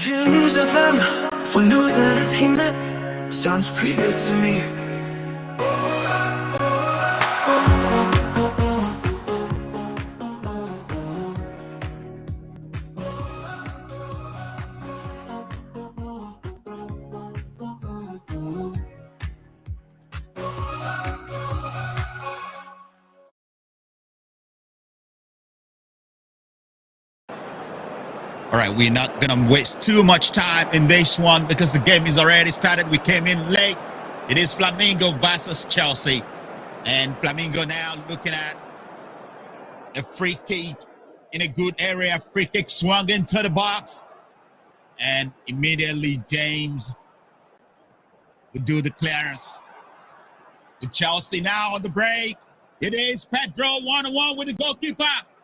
can't lose FM for news and entertainment. Sounds pretty good to me. All right, we're not going to waste too much time in this one because the game is already started. We came in late. It is Flamengo versus Chelsea. And Flamengo now looking at a free kick in a good area. Free kick swung into the box. And immediately James would do the clearance. With Chelsea now on the break. It is Pedro one-on-one with the goalkeeper.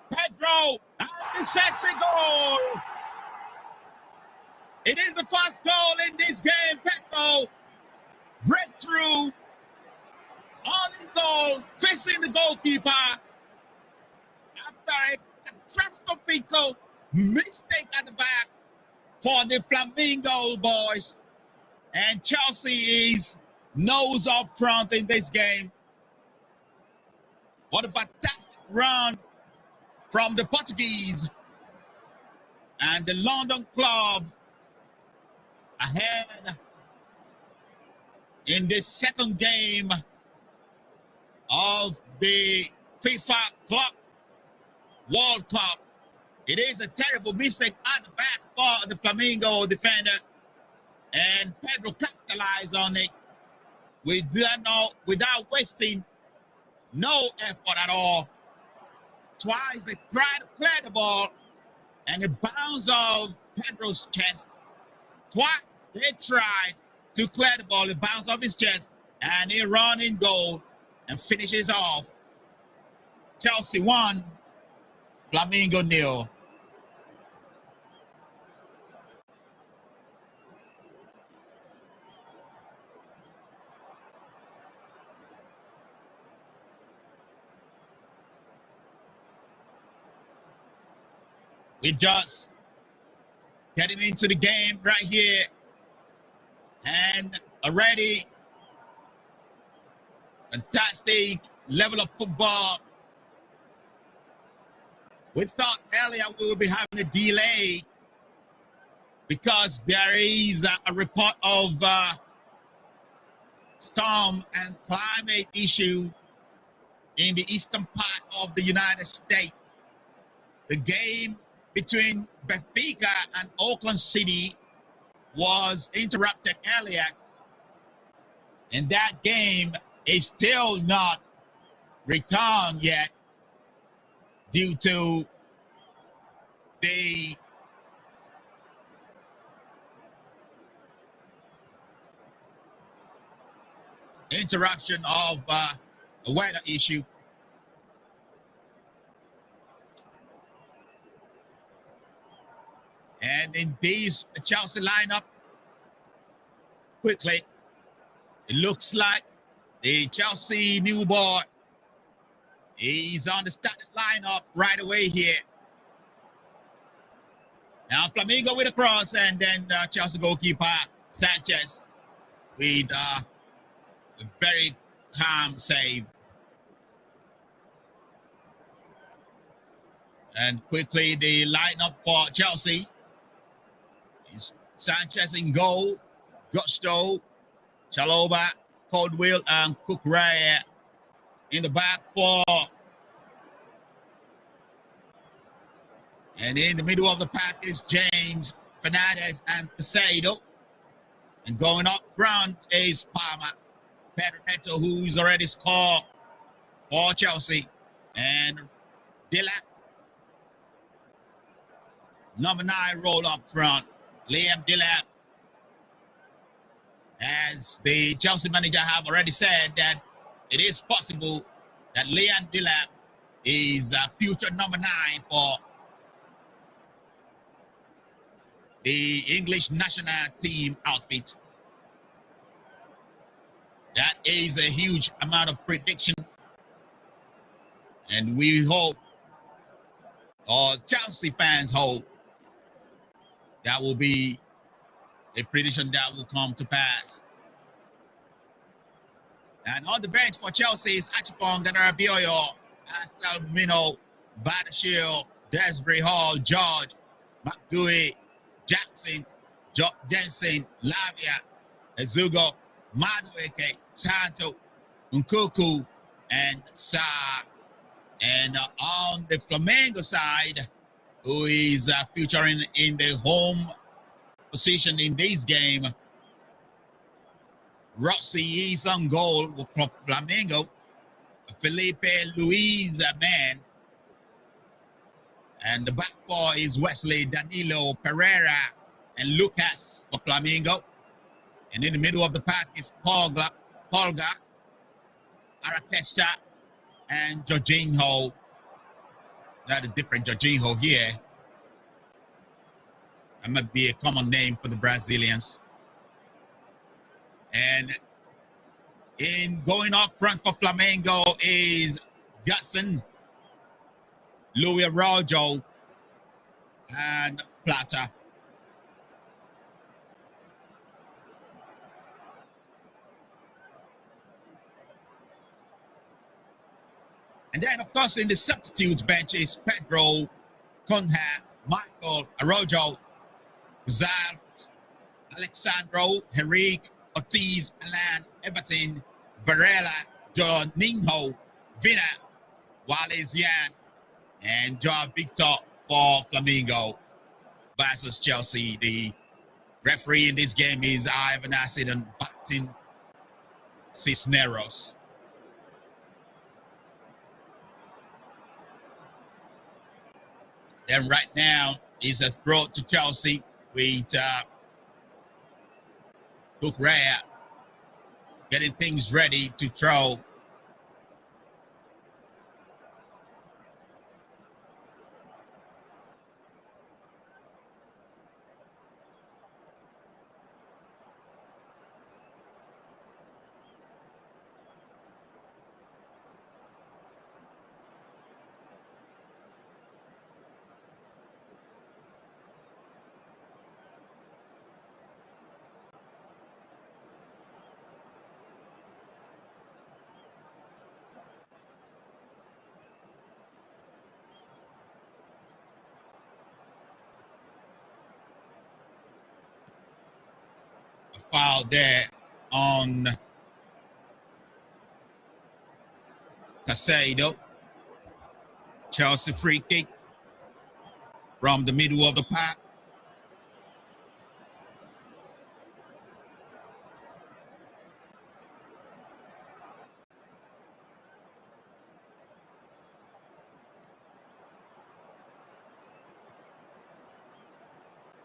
Pedro, and the second goal. It is the first goal in this game. Pedro, breakthrough, on the goal, facing the goalkeeper. After a catastrophic mistake at the back for the Flamengo boys. And Chelsea is nose up front in this game. What a fantastic run from the Portuguese. And the London club ahead in this second game of the FIFA Club World Cup. It is a terrible mistake at the back for the Flamengo defender, and Pedro capitalized on it without wasting no effort at all. Twice they tried to clear the ball, and it bounced off Pedro's chest. Twice they tried to clear the ball, it bounced off his chest, and he run in goal and finishes off. Chelsea 1, Flamengo 0. We just getting into the game right here. And already fantastic level of football. We thought earlier we would be having a delay because there is a report of storm and climate issue in the eastern part of the United States. The game between Benfica and Auckland City was interrupted earlier, and that game is still not returned yet due to the interruption of a weather issue. And in this Chelsea lineup, quickly, it looks like the Chelsea new boy is on the starting lineup right away here. Now Flamengo with a cross, and then Chelsea goalkeeper Sanchez with a very calm save. And quickly the lineup for Chelsea is Sanchez in goal, Gusto, Chalobah, Caldwell, and Kukurea in the back four. And in the middle of the pack is James, Fernandez, and Casado. And going up front is Palmer, Pedro Neto, who's already scored for Chelsea, and Dillap. Number 9 roll up front, Liam Dillap. As the Chelsea manager have already said that it is possible that Liam Dillap is a future number 9 for the English national team outfit. That is a huge amount of prediction. And we hope, or Chelsea fans hope, that will be a prediction that will come to pass. And on the bench for Chelsea is Achipong, Ganarabioyo, Asalmino, Badashil, Desbury Hall, George, McGui, Jackson, Jensen, Lavia, Ezugo, Madueke, Santo, Nkuku, and Sa. And on the Flamengo side, who is featuring in the home position in this game, Rossi is on goal for Flamengo. Felipe Luis Man. And the back four is Wesley, Danilo, Pereira, and Lucas for Flamengo. And in the middle of the pack is Polga, Arakesta, and Jorginho. Not a different Jorginho here. That might be a common name for the Brazilians. And in going up front for Flamengo is Gusson, Louis Araujo, and Plata. And then, of course, in the substitute bench is Pedro, Conha, Michael, Araujo, Gonzalez, Alexandro, Henrique, Ortiz, Alan, Everton, Varela, Juninho, Vina, Wallace Yan, and Joao Victor for Flamengo versus Chelsea. The referee in this game is Ivan Acid and Martin Cisneros. Then right now is a throw to Chelsea with Kukurea getting things ready to throw. A foul there on Casado. Chelsea free kick from the middle of the park.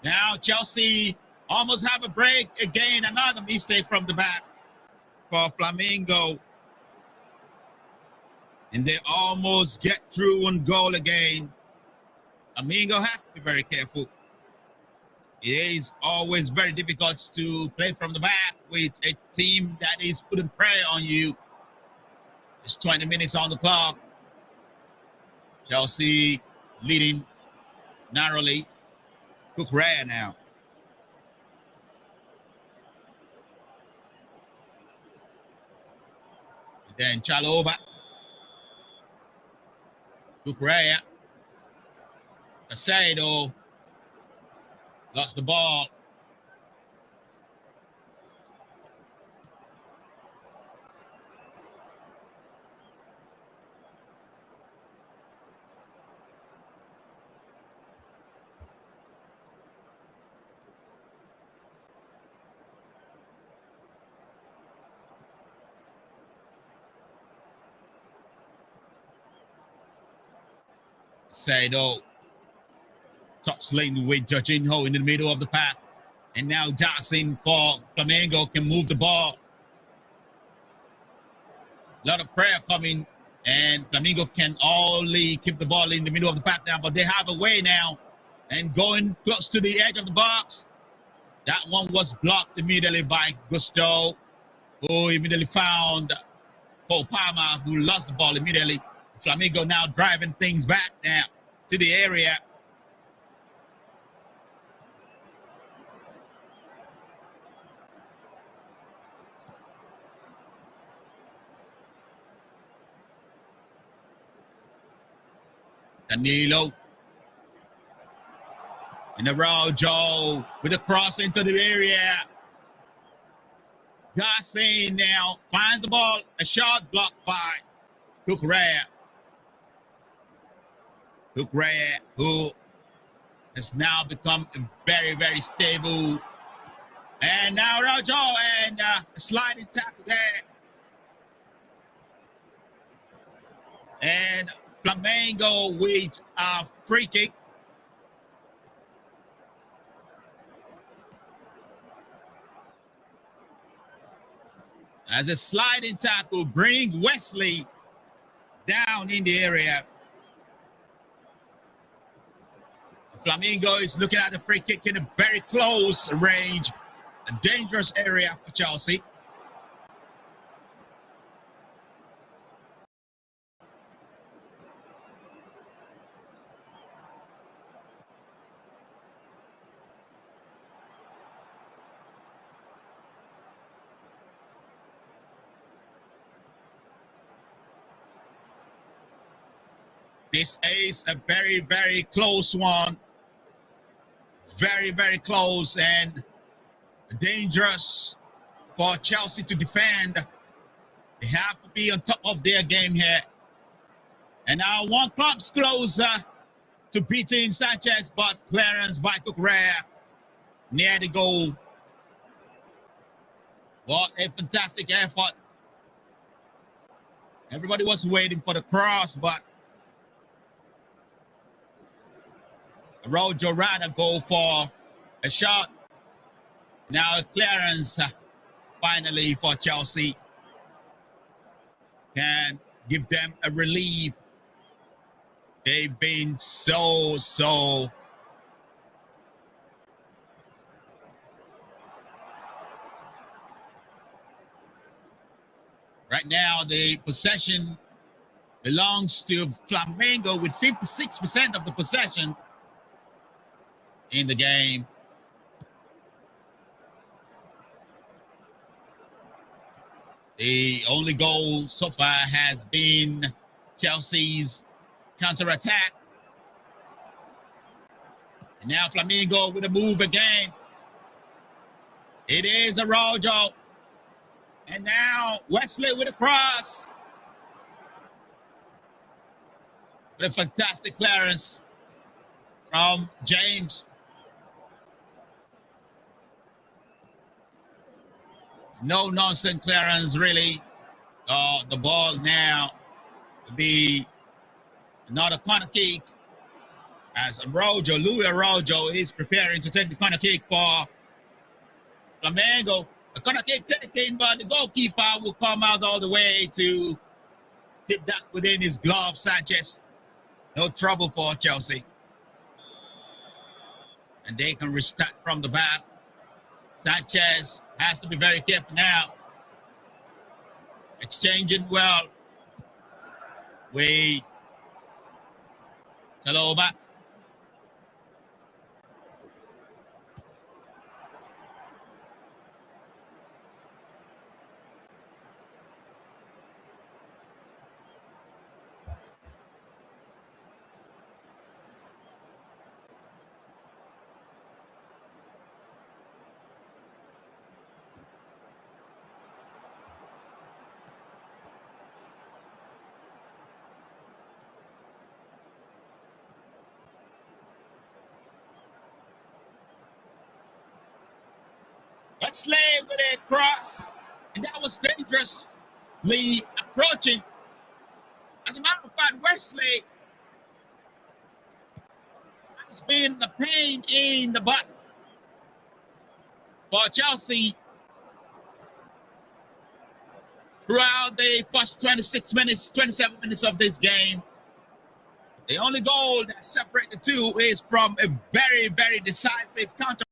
Now Chelsea almost have a break again. Another mistake from the back for Flamengo. And they almost get through on goal again. Flamengo has to be very careful. It is always very difficult to play from the back with a team that is putting pressure on you. It's 20 minutes on the clock. Chelsea leading narrowly. Kukurea now. And then Chalobah. Kukurea. Casado lost the ball. Casado tussling with Jorginho in the middle of the pack. And now Jackson for Flamengo can move the ball. A lot of prayer coming, and Flamengo can only keep the ball in the middle of the pack now, but they have a way now. And going close to the edge of the box. That one was blocked immediately by Gusto, who immediately found Paul Palmer, who lost the ball immediately. Flamengo now driving things back now to the area. Danilo. In a row, Joe with a cross into the area. Gassin now finds the ball. A shot blocked by Kukurea. Kukurea, who has now become very, very stable. And now Rojo and a sliding tackle there. And Flamengo with a free kick. As a sliding tackle, bring Wesley down in the area. Flamengo is looking at the free kick in a very close range, a dangerous area for Chelsea. This is a very, very close one. Very, very close and dangerous for Chelsea to defend. They have to be on top of their game here. And now one comes closer to beating Sanchez, but clearance by Kukurea near the goal. What a fantastic effort. Everybody was waiting for the cross, but Rojo Rana go for a shot. Now a clearance finally for Chelsea. Can give them a relief. They've been so right now the possession belongs to Flamengo with 56% of the possession in the game. The only goal so far has been Chelsea's counter-attack. And now Flamengo with a move again. It is a Rojo. And now Wesley with a cross. With a fantastic clearance from James. No nonsense clearance, really. The ball now will be another corner kick as Louis Rojo is preparing to take the corner kick for Flamengo. The corner kick taken, but the goalkeeper will come out all the way to keep that within his glove, Sanchez. No trouble for Chelsea. And they can restart from the back. Sanchez has to be very careful now. Exchanging well with Taloba. Wesley with a cross. And that was dangerously approaching. As a matter of fact, Wesley has been a pain in the butt for Chelsea throughout the first 26 minutes, 27 minutes of this game. The only goal that separates the two is from a very, very decisive counter.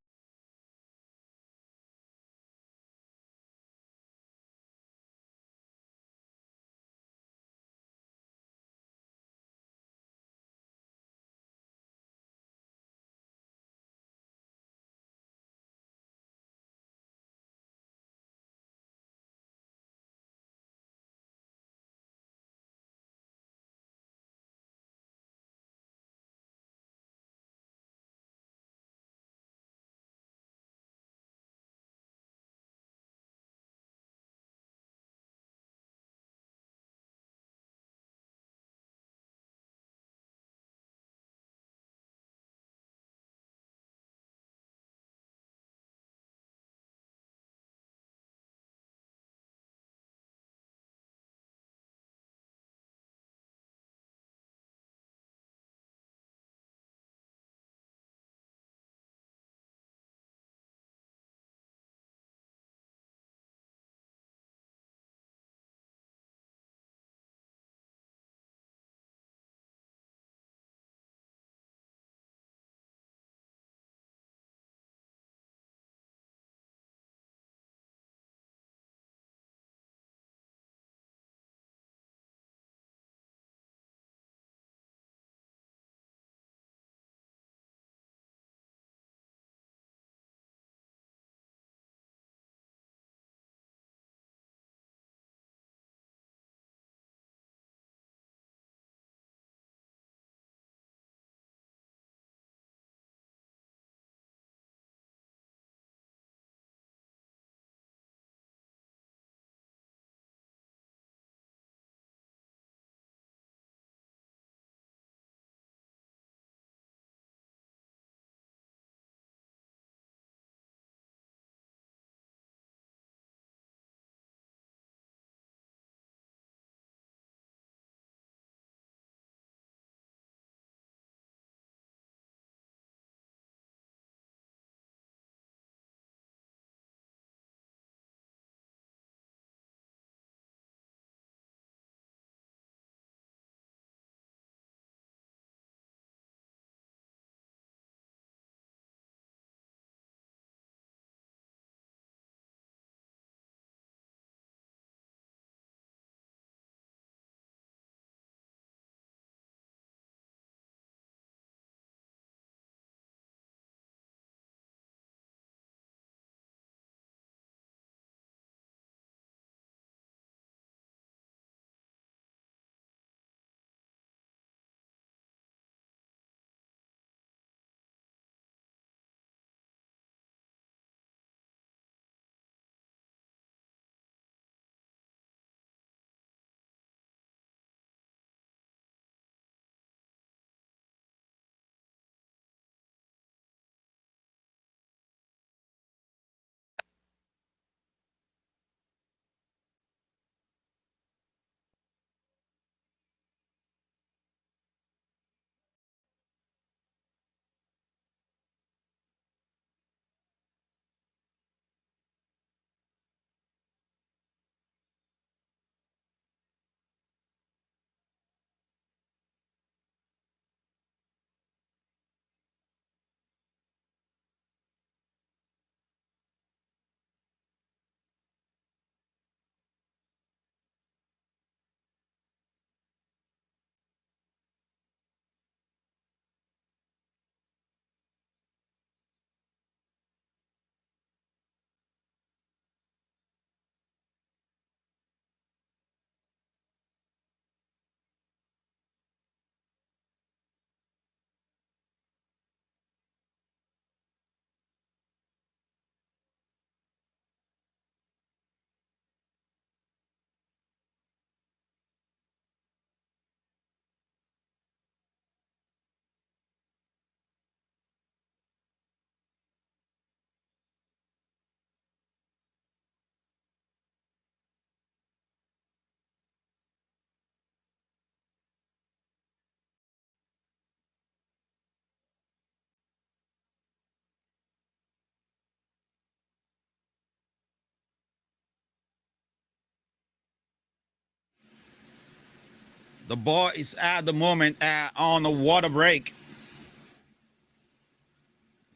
The ball is at the moment on a water break.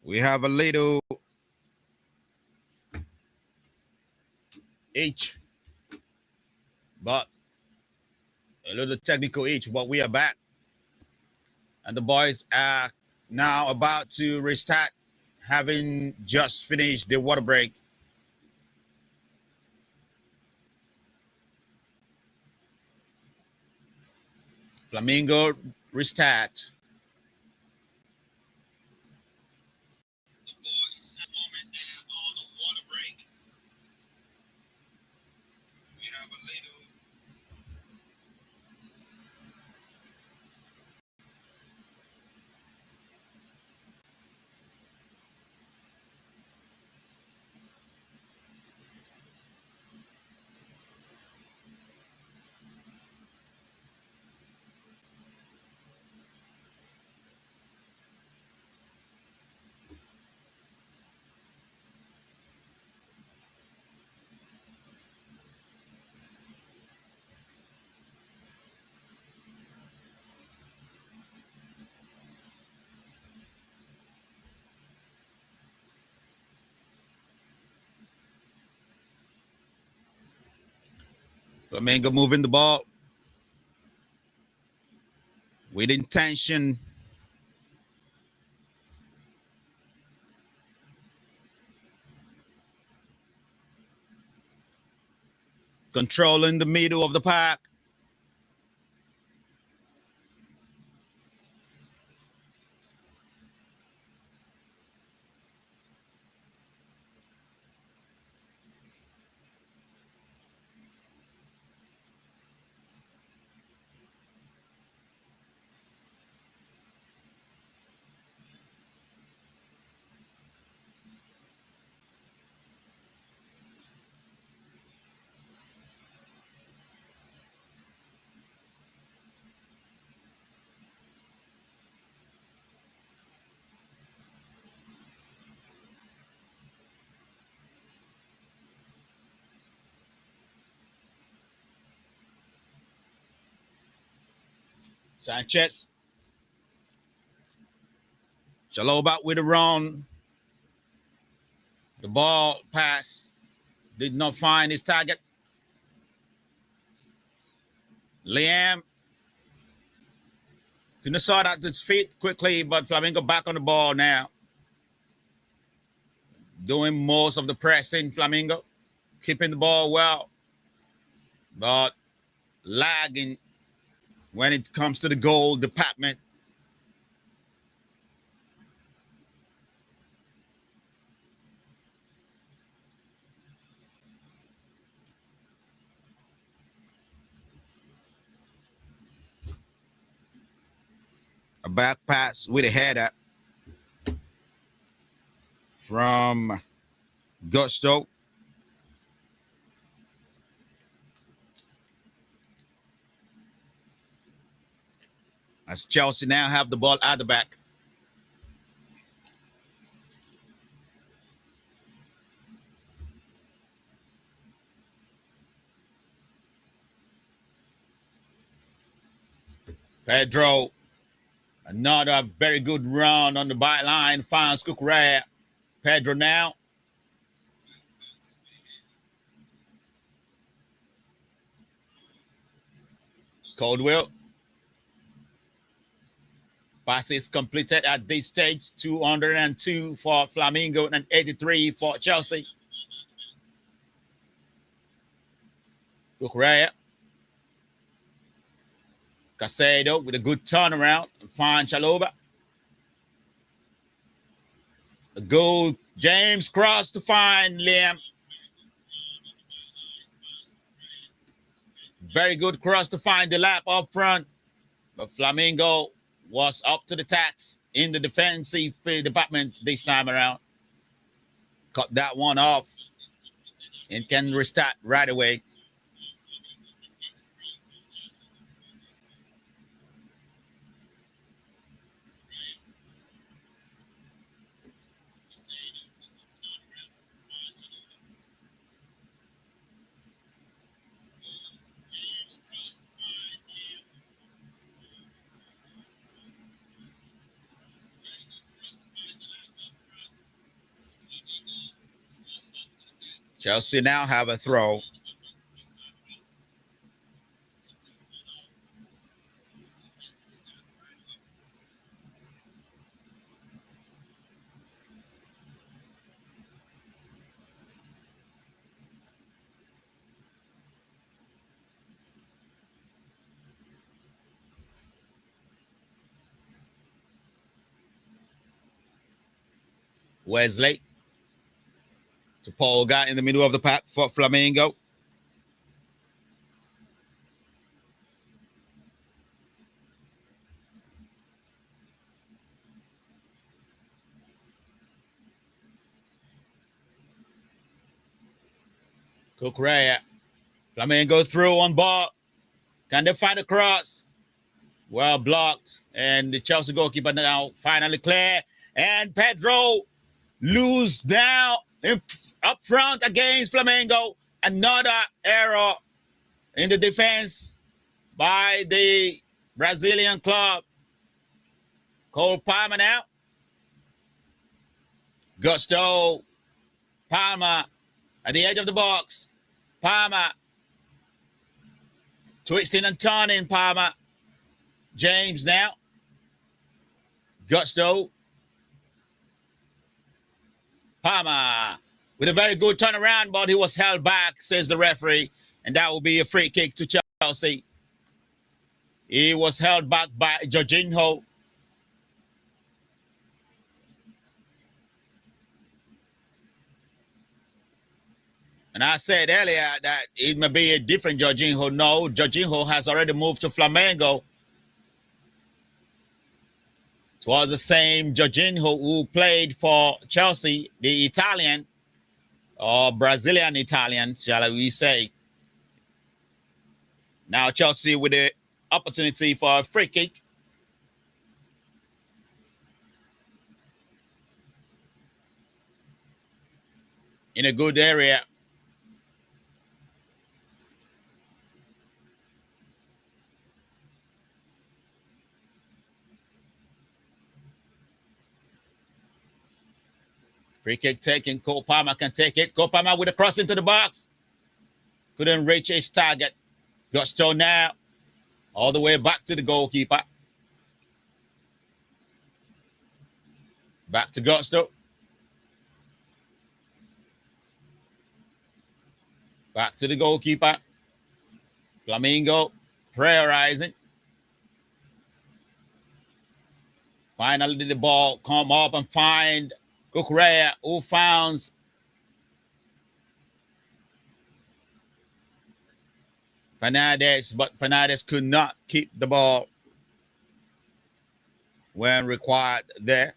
We have a little itch, but a little technical itch, but we are back. And the boys are now about to restart, having just finished the water break. Flamengo restart. The boys at the moment are on the water break. We have a little Flamengo moving the ball with intention. Controlling the middle of the park. Sanchez. Chaloba with the run. The ball pass did not find his target. Liam couldn't sort out his feet quickly, but Flamengo back on the ball now. Doing most of the pressing, Flamengo. Keeping the ball well, but lagging when it comes to the goal department. A back pass with a header from Gusto. As Chelsea now have the ball at the back. Pedro, another very good run on the byline, finds Cucurella. Pedro now. Caldwell. Passes completed at this stage, 202 for Flamengo and 83 for Chelsea. Cucurella. Casado with a good turnaround and finds Chaloba. A goal. James Cross to find Liam. Very good cross to find the lap up front. But Flamengo was up to the task in the defensive department this time around. Cut that one off and can restart right away. Chelsea now have a throw. Wesley to Paul got in the middle of the pack for Flamengo. Cucurella. Flamengo through on ball. Can they find a cross? Well blocked. And the Chelsea goalkeeper now finally clear. And Pedro lose down up front against Flamengo. Another error in the defense by the Brazilian club. Cole Palmer now. Gusto. Palmer at the edge of the box. Palmer. Twisting and turning Palmer. James now. Gusto. Palmer with a very good turnaround, but he was held back, says the referee, and that will be a free kick to Chelsea. He was held back by Jorginho. And I said earlier that it may be a different Jorginho. No, Jorginho has already moved to Flamengo. It was the same Jorginho who played for Chelsea, the Italian, or Brazilian Italian, shall we say. Now Chelsea with the opportunity for a free kick. In a good area. Free kick taken. Cole Palmer can take it. Cole Palmer with a cross into the box. Couldn't reach his target. Gusto now. All the way back to the goalkeeper. Back to Gusto. Back to the goalkeeper. Flamengo prioritizing. Finally, the ball come up and find Cucurella, who founds Fernandez, but Fernandez could not keep the ball when required there.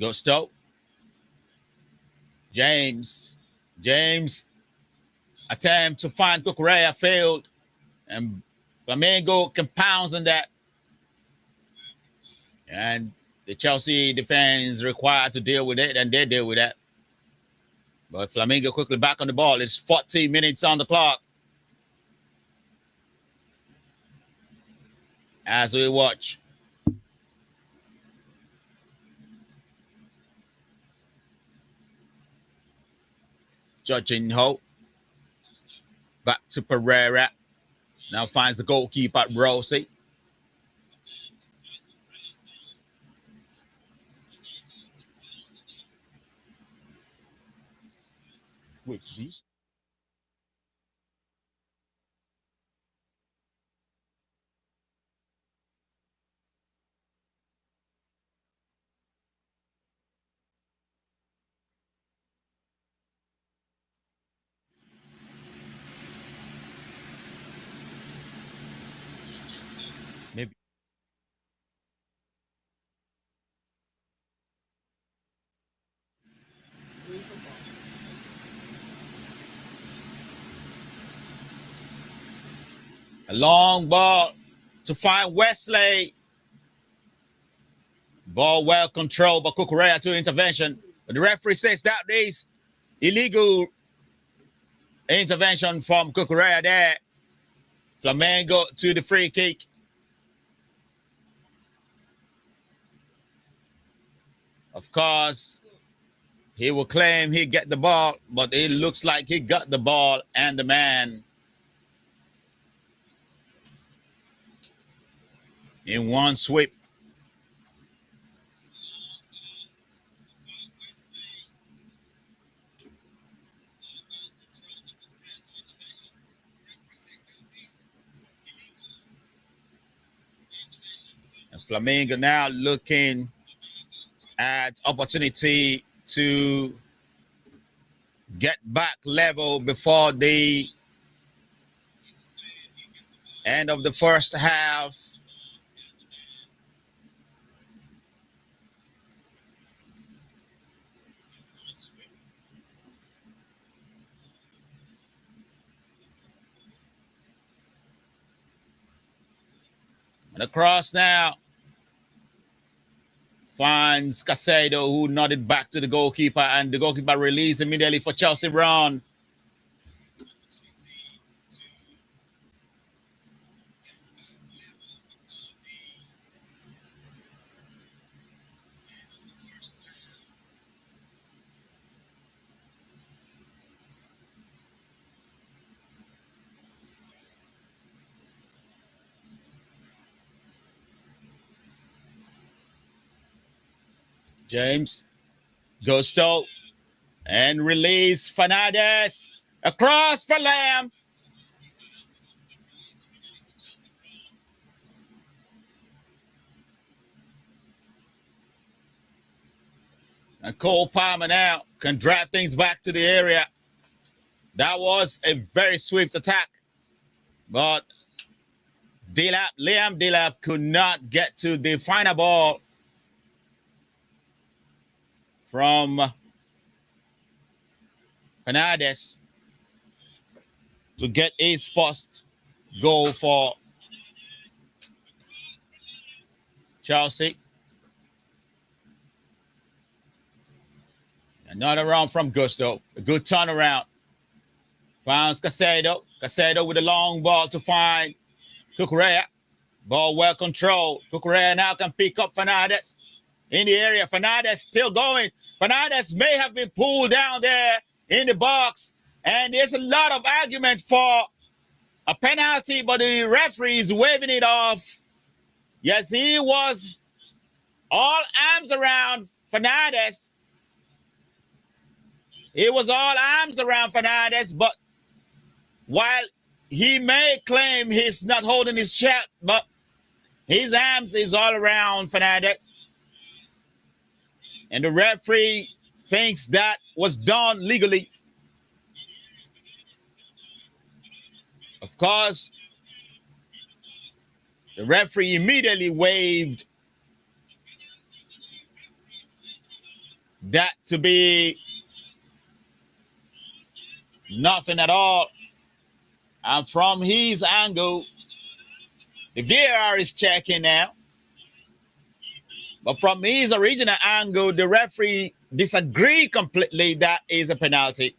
Gusto. James attempt to find Cucurella failed, and Flamengo compounds on that. And the Chelsea defense required to deal with it, and they deal with that. But Flamengo quickly back on the ball. It's 40 minutes on the clock. As we watch. Jorginho. Back to Pereira. Now finds the goalkeeper, Rossi. Wait, these? Maybe. A long ball to find Wesley. Ball well controlled by Cucurella to intervention. But the referee says that is illegal intervention from Cucurella there. Flamengo to the free kick. Of course, he will claim he get the ball, but it looks like he got the ball and the man in one sweep. And Flamengo now looking at opportunity to get back level before the end of the first half. And across now finds Casado, who nodded back to the goalkeeper, and the goalkeeper released immediately for Chelsea Brown. James Gusto and release Fernandez across for Lamb. And Cole Palmer now can drive things back to the area. That was a very swift attack, but Liam Delap could not get to the final ball from Fernandez to get his first goal for Chelsea. Another run from Gusto. A good turnaround. Finds Casado. Casado with a long ball to find Cucurella. Ball well controlled. Cucurella now can pick up Fernandez in the area. Fernandez still going. Fernandez may have been pulled down there in the box. And there's a lot of argument for a penalty, but the referee is waving it off. Yes, he was all arms around Fernandez. He was all arms around Fernandez, but while he may claim he's not holding his chest, but his arms is all around Fernandez. And the referee thinks that was done legally. Of course, the referee immediately waved that to be nothing at all. And from his angle, the VAR is checking now. But from his original angle, the referee disagreed completely that is a penalty.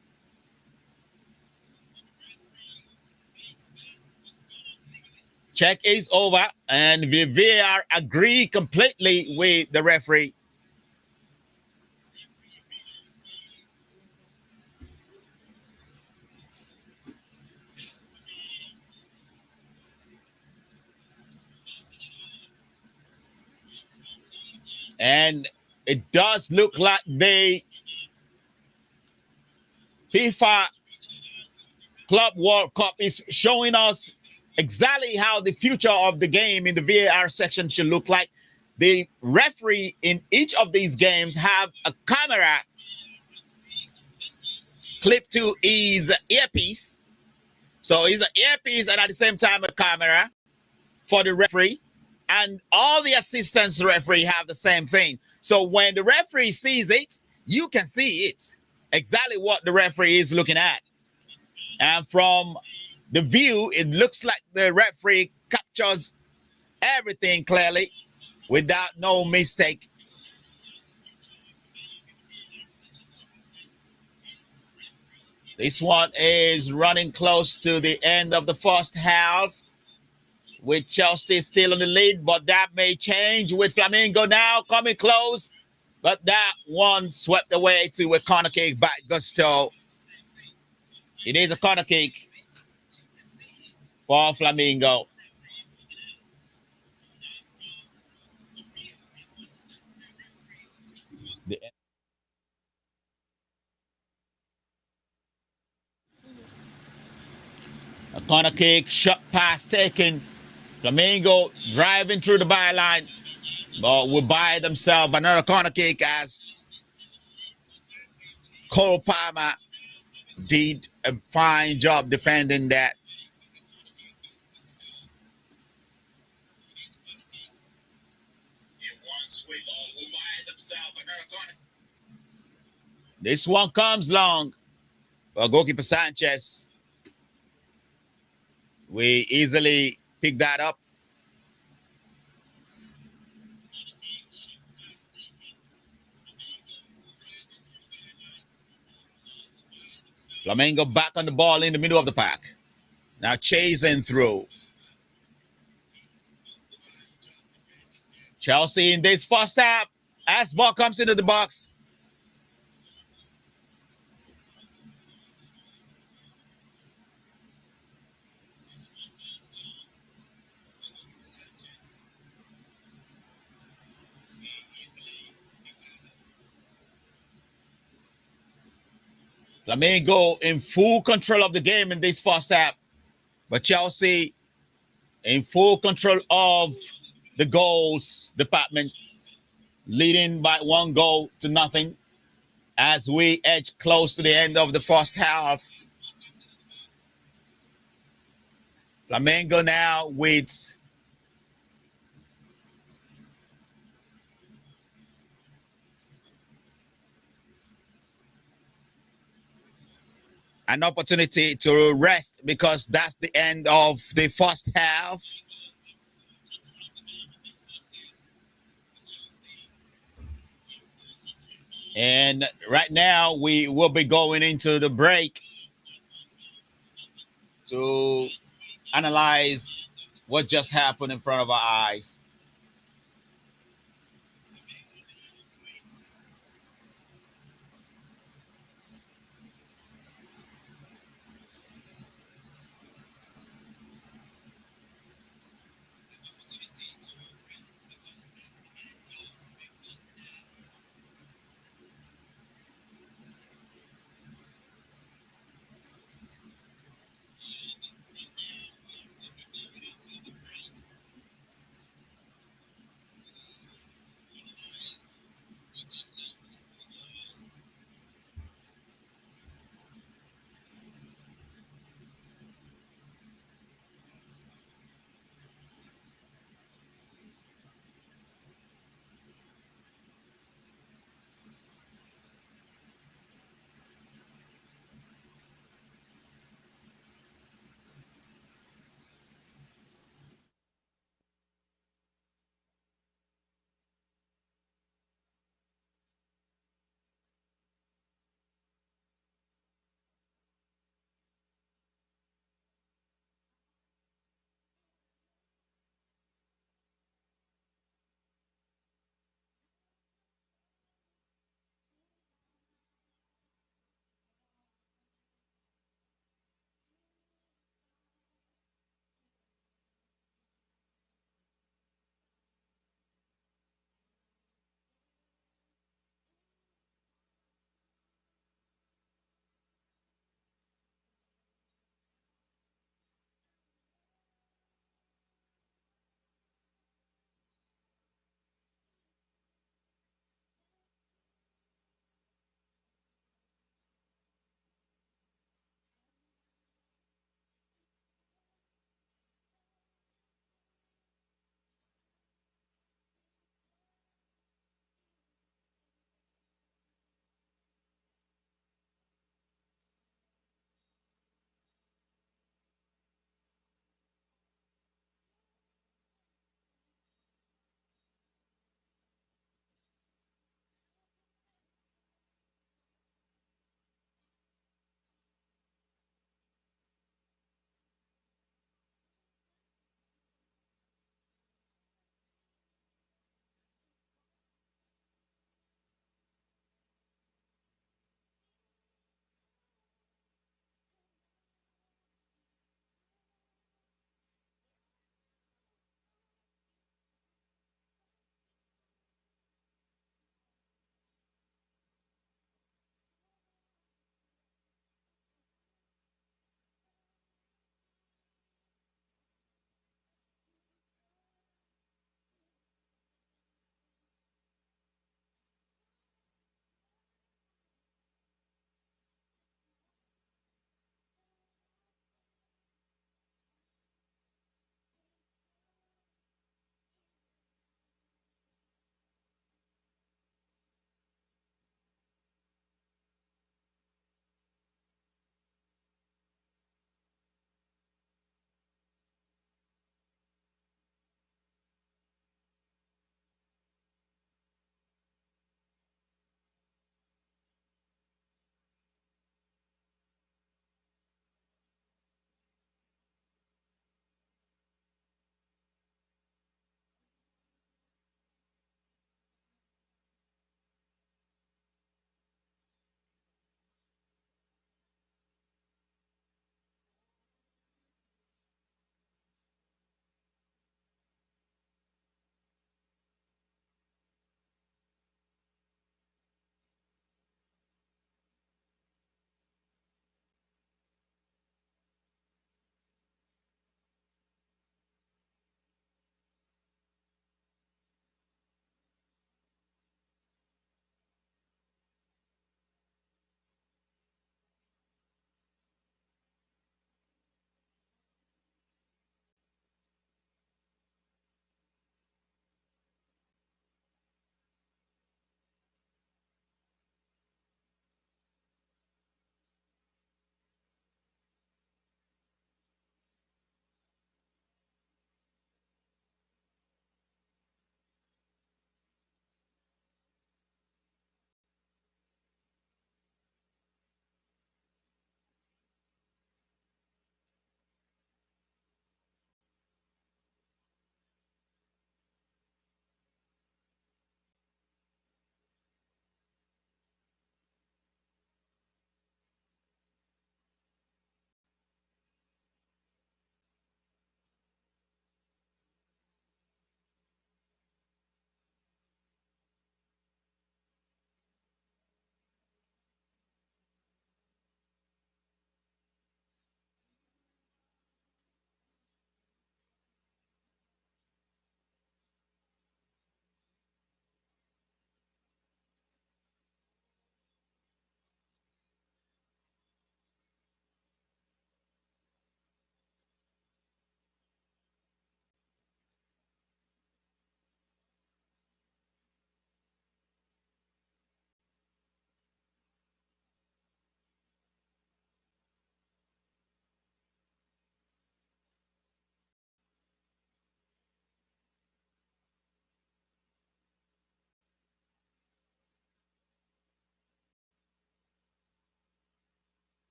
Check is over, and the VAR agreed completely with the referee. And it does look like the FIFA Club World Cup is showing us exactly how the future of the game in the VAR section should look like. The referee in each of these games have a camera clipped to his earpiece. So he's an earpiece and at the same time a camera for the referee. And all the assistants referee have the same thing. So when the referee sees it, you can see it. Exactly what the referee is looking at. And from the view, it looks like the referee captures everything clearly without no mistake. This one is running close to the end of the first half, with Chelsea still on the lead, but that may change with Flamengo now coming close. But that one swept away to a corner kick by Gusto. It is a corner kick for Flamengo. A corner kick, shot pass taken. Flamengo driving through the byline, but will buy themselves another corner kick as Cole Palmer did a fine job defending that. This one comes long. Well, goalkeeper Sanchez, we easily pick that up. Flamengo back on the ball in the middle of the pack. Now chasing through. Chelsea in this first half as ball comes into the box. Flamengo in full control of the game in this first half, but Chelsea in full control of the goals department, leading by 1-0 as we edge close to the end of the first half. Flamengo now with an opportunity to rest because that's the end of the first half. And right now we will be going into the break to analyze what just happened in front of our eyes.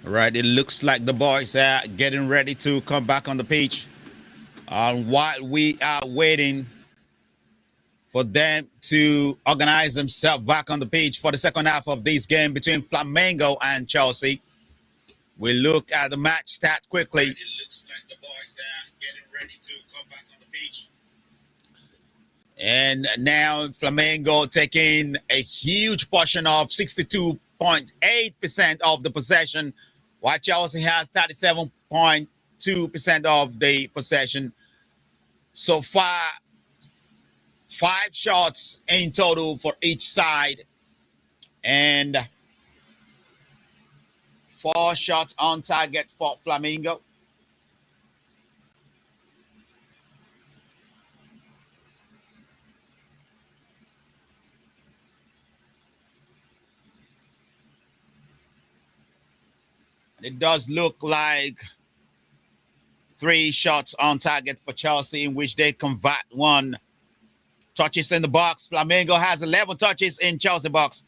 All right, it looks like the boys are getting ready to come back on the pitch. While we are waiting for them to organize themselves back on the pitch for the second half of this game between Flamengo and Chelsea, we look at the match stat quickly. It looks like the boys are getting ready to come back on the pitch. And now Flamengo taking a huge portion of 62.8% of the possession, while Chelsea has 37.2% of the possession. So far, 5 shots in total for each side, and 4 shots on target for Flamengo. It does look like 3 shots on target for Chelsea, in which they convert 1. Touches in the box. Flamengo has 11 touches in Chelsea box,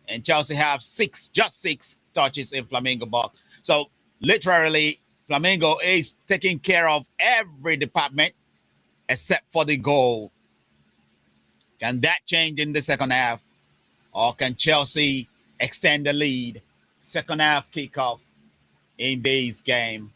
and Chelsea have just six touches in Flamengo box. So literally, Flamengo is taking care of every department except for the goal. Can that change in the second half, or can Chelsea extend the lead? Second half kickoff in this game.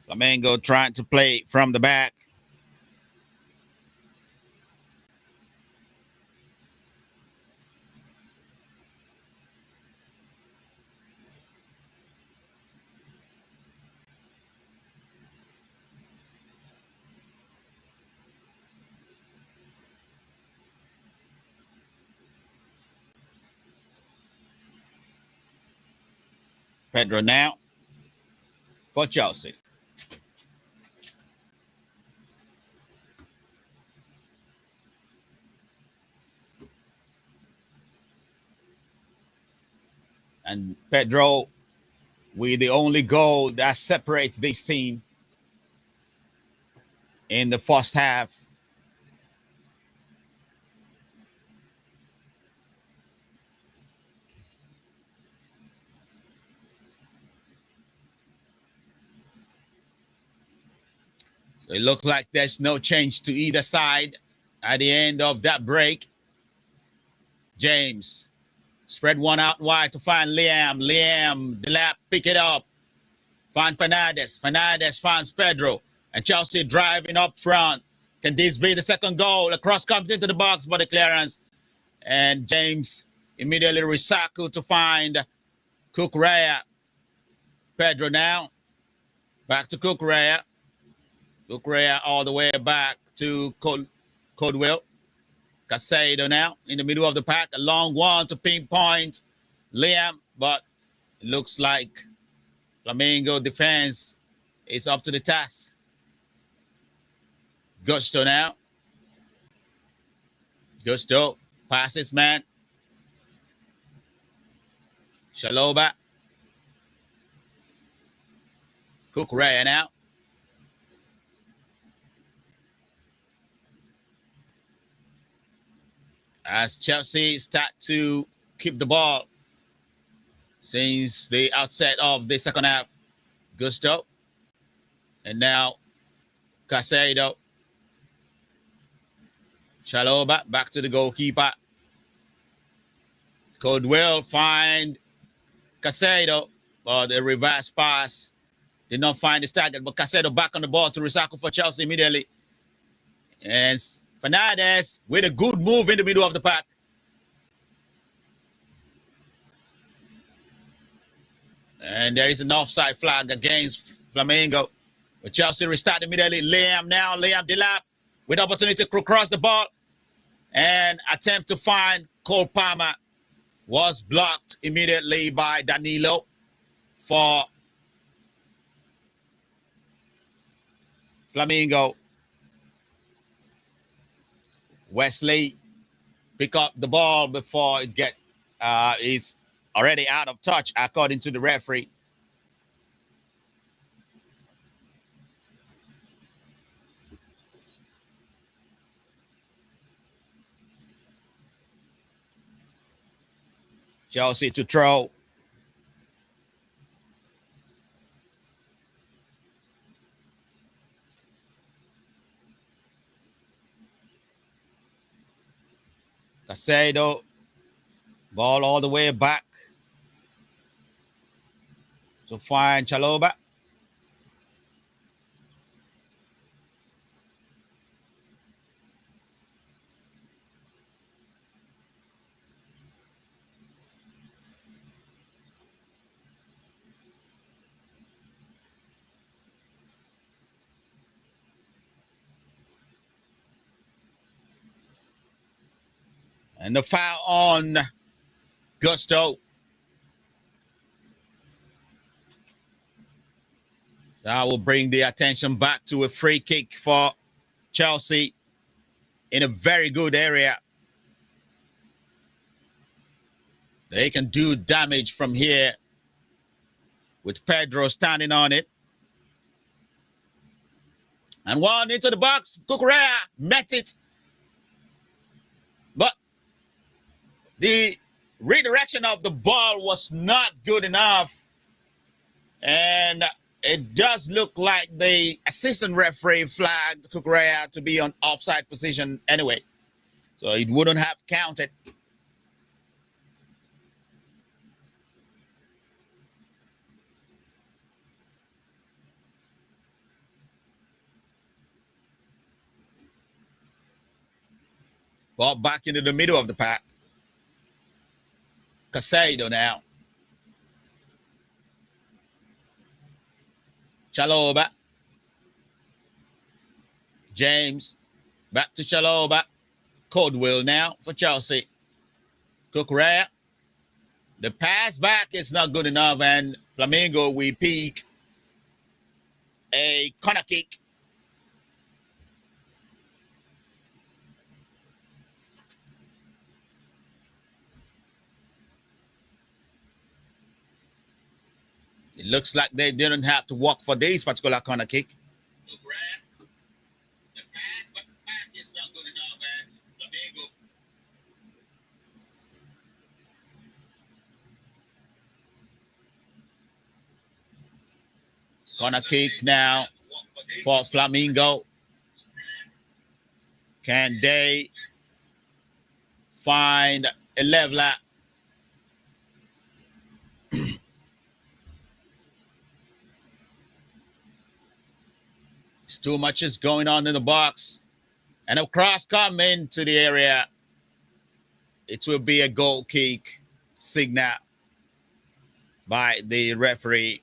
Flamengo trying to play from the back. Pedro now for Chelsea. And Pedro with the only goal that separates this team in the first half. So it looks like there's no change to either side at the end of that break. James spread one out wide to find Liam. Liam, Delap, pick it up. Find Fernandez. Fernandez finds Pedro. And Chelsea driving up front. Can this be the second goal? The cross comes into the box, but the clearance. And James immediately recycled to find Cucurella. Pedro now. Back to Cucurella. Cucurella all the way back to Codwell. Casado now in the middle of the pack. A long one to pinpoint Liam, but it looks like Flamengo defense is up to the task. Gusto now. Gusto passes, man. Shaloba. Cucurella now. As Chelsea start to keep the ball since the outset of the second half. Gusto. And now Casado. Shaloba back to the goalkeeper. Codwell find Casado, but the reverse pass did not find his target. But Casado back on the ball to recycle for Chelsea immediately. And Fernandez with a good move in the middle of the pack. And there is an offside flag against Flamengo. But Chelsea restart immediately. Liam now. Liam Delap with opportunity to cross the ball. And attempt to find Cole Palmer was blocked immediately by Danilo for Flamengo. Wesley pick up the ball before it is already out of touch according to the referee. Chelsea to throw. Casado. Ball all the way back to find Chaloba. And the foul on Gusto. That will bring the attention back to a free kick for Chelsea in a very good area. They can do damage from here with Pedro standing on it. And one into the box. Cucurella met it. But the redirection of the ball was not good enough. And it does look like the assistant referee flagged Cucurella to be on offside position anyway. So it wouldn't have counted. Ball back into the middle of the pack. Casado now. Chaloba. James. Back to Chaloba. Codwell now for Chelsea. Cucurella. The pass back is not good enough, and Flamengo will pick a corner kick. It looks like they didn't have to walk for this particular corner kick. The pass back is not good enough, and Flamengo. Corner kick now for Flamengo. Can they find a leveler? Too much is going on in the box. And a cross coming to the area. It will be a goal kick signal by the referee.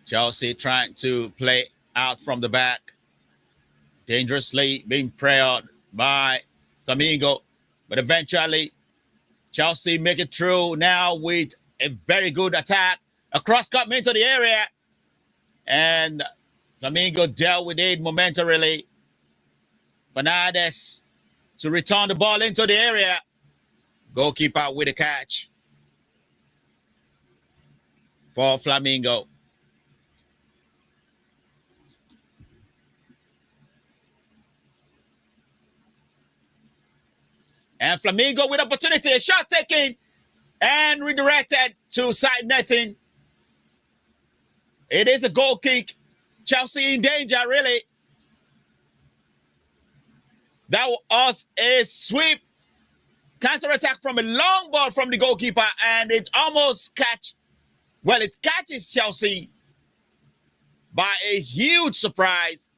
Chelsea trying to play out from the back. Dangerously being prayed by Flamengo. But eventually, Chelsea make it through now with a very good attack. A cross cut into the area. And Flamengo dealt with it momentarily. Fernandez to return the ball into the area. Goalkeeper with a catch for Flamengo. And Flamengo with opportunity, a shot taken and redirected to side netting. It is a goal kick. Chelsea in danger, really. That was a swift counter-attack from a long ball from the goalkeeper, and it almost it catches Chelsea by a huge surprise.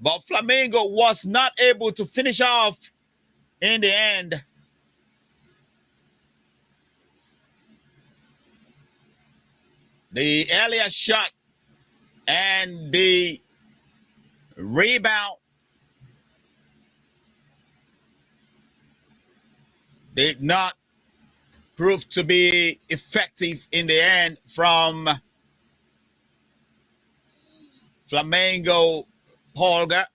But Flamengo was not able to finish off in the end. The earlier shot and the rebound did not prove to be effective in the end from Flamengo Polga.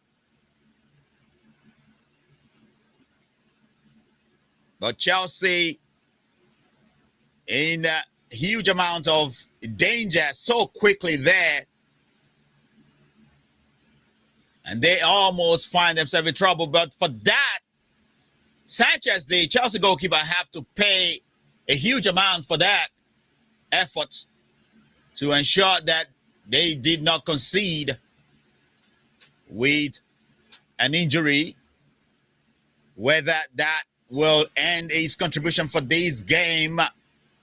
But Chelsea in a huge amount of danger so quickly there. And they almost find themselves in trouble. But for that, Sanchez, the Chelsea goalkeeper, have to pay a huge amount for that effort to ensure that they did not concede with an injury. Whether that will end his contribution for this game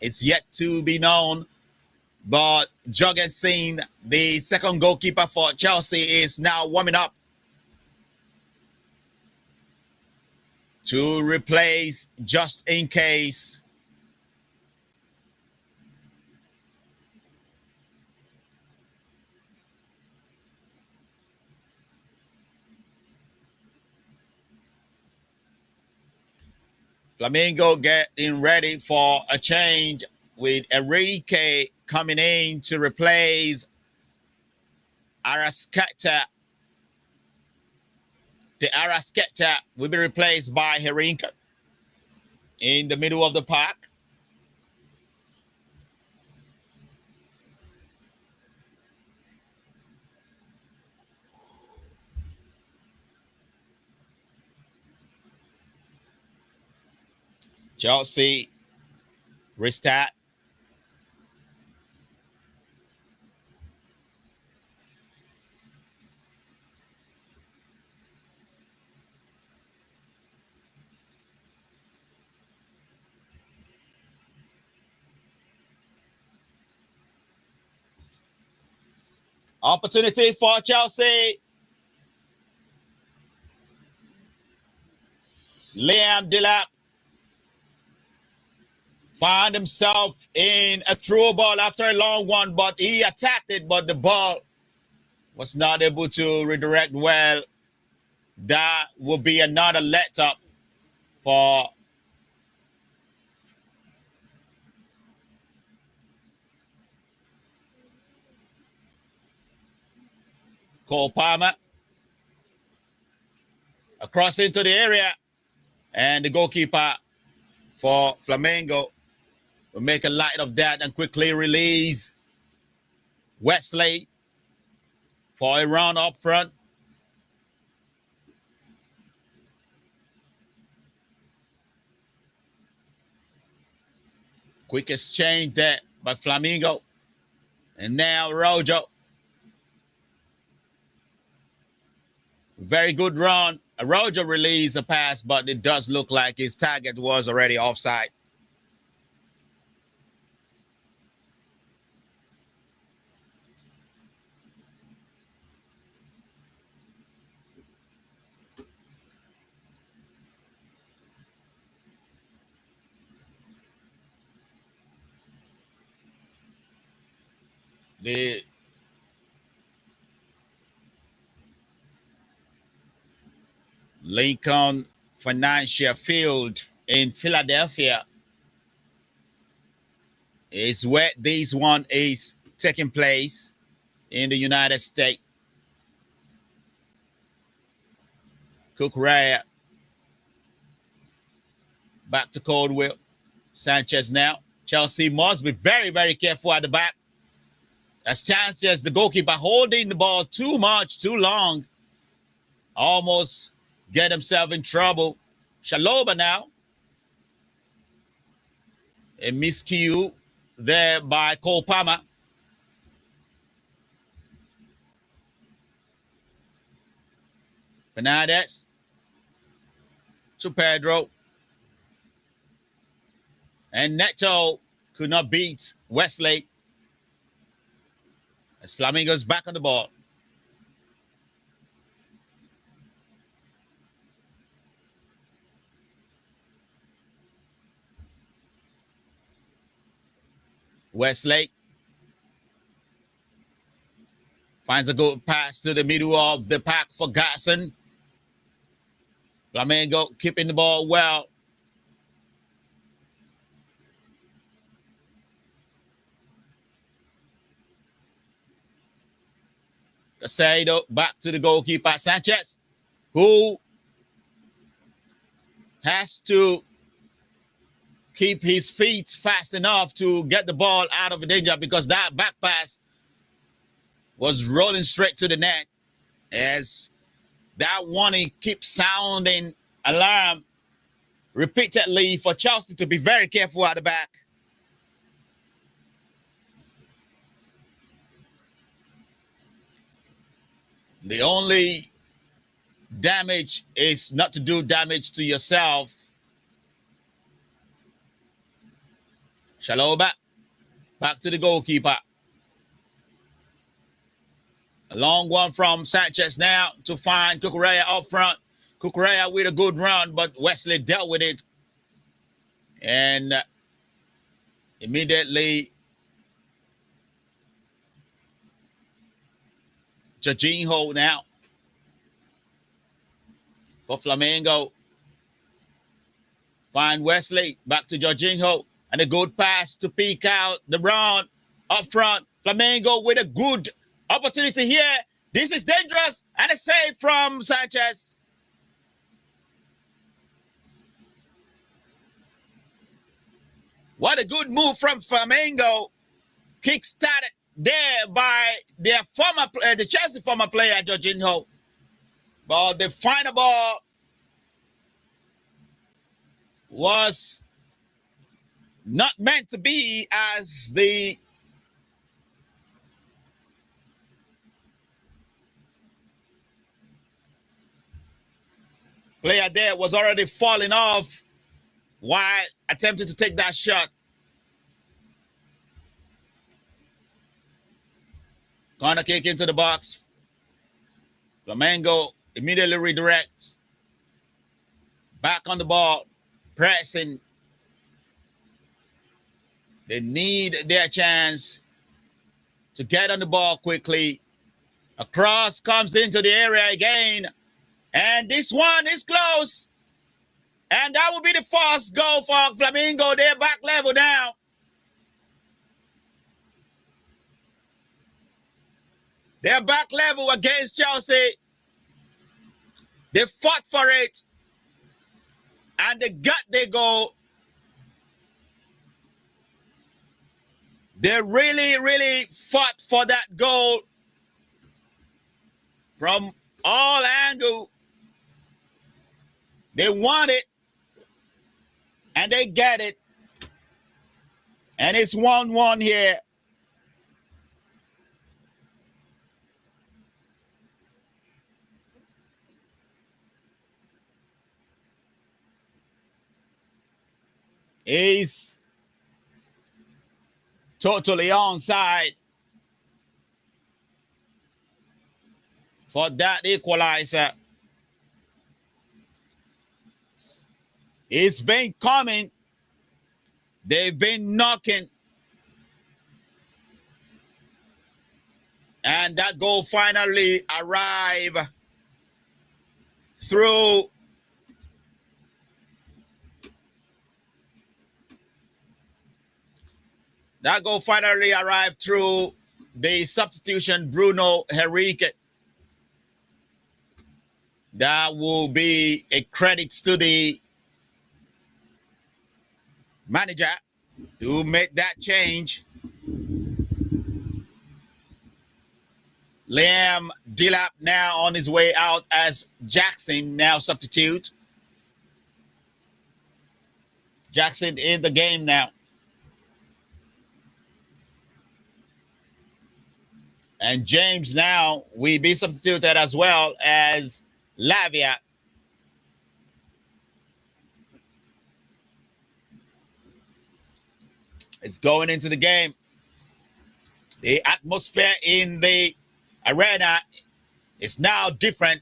is yet to be known. But Jorgensen, the second goalkeeper for Chelsea, is now warming up to replace just in case. Flamengo getting ready for a change with Enrique coming in to replace Arrascaeta. The Arrascaeta will be replaced by Herinka in the middle of the park. Chelsea restart. Opportunity for Chelsea. Liam Delap found himself in a throw ball after a long one, but he attacked it, but the ball was not able to redirect well. That will be another let up for Cole Palmer. Across into the area, and the goalkeeper for Flamengo will make a light of that and quickly release Wesley for a run up front. Quick exchange there by Flamengo. And now Rojo. Very good run. Rojo released a pass, but it does look like his target was already offside. The Lincoln Financial Field in Philadelphia is where this one is taking place in the United States. Cook Raya back to Caldwell. Sanchez now. Chelsea must be very, very careful at the back. As Sanchez, the goalkeeper, holding the ball too much, too long. Almost get himself in trouble. Shaloba now. A miscue there by Cole Palmer. Fernandez to Pedro. And Neto could not beat Wesley. As Flamengo's back on the ball. Westlake finds a good pass to the middle of the pack for Gatson. Flamengo keeping the ball well. Casado back to the goalkeeper Sanchez, who has to keep his feet fast enough to get the ball out of the danger, because that back pass was rolling straight to the net. As that warning keeps sounding alarm repeatedly for Chelsea to be very careful at the back. The only damage is not to do damage to yourself. Shaloba back to the goalkeeper. A long one from Sanchez now to find Cucurella up front. Cucurella with a good run, but Wesley dealt with it. And immediately Jorginho now for Flamengo. Find Wesley, back to Jorginho, and a good pass to peek out the run up front. Flamengo with a good opportunity here. This is dangerous, and a save from Sanchez. What a good move from Flamengo. Kick started there by their the Chelsea former player, Jorginho. But the final ball was not meant to be, as the player there was already falling off while attempting to take that shot. Corner kick into the box. Flamengo immediately redirects. Back on the ball, pressing. They need their chance to get on the ball quickly. A cross comes into the area again. And this one is close. And that will be the first goal for Flamengo. They're back level now. They're back level against Chelsea. They fought for it. And they got their goal. They really, really fought for that goal from all angles. They want it, and they get it. And it's 1-1 here. He's totally onside for that equalizer. It's been coming. They've been knocking. And that goal finally arrived through the substitution, Bruno Henrique. That will be a credit to the manager to make that change. Liam Delap now on his way out as Jackson now substitute. Jackson in the game now. And James now will be substituted as well as Lavia. It's going into the game. The atmosphere in the arena is now different,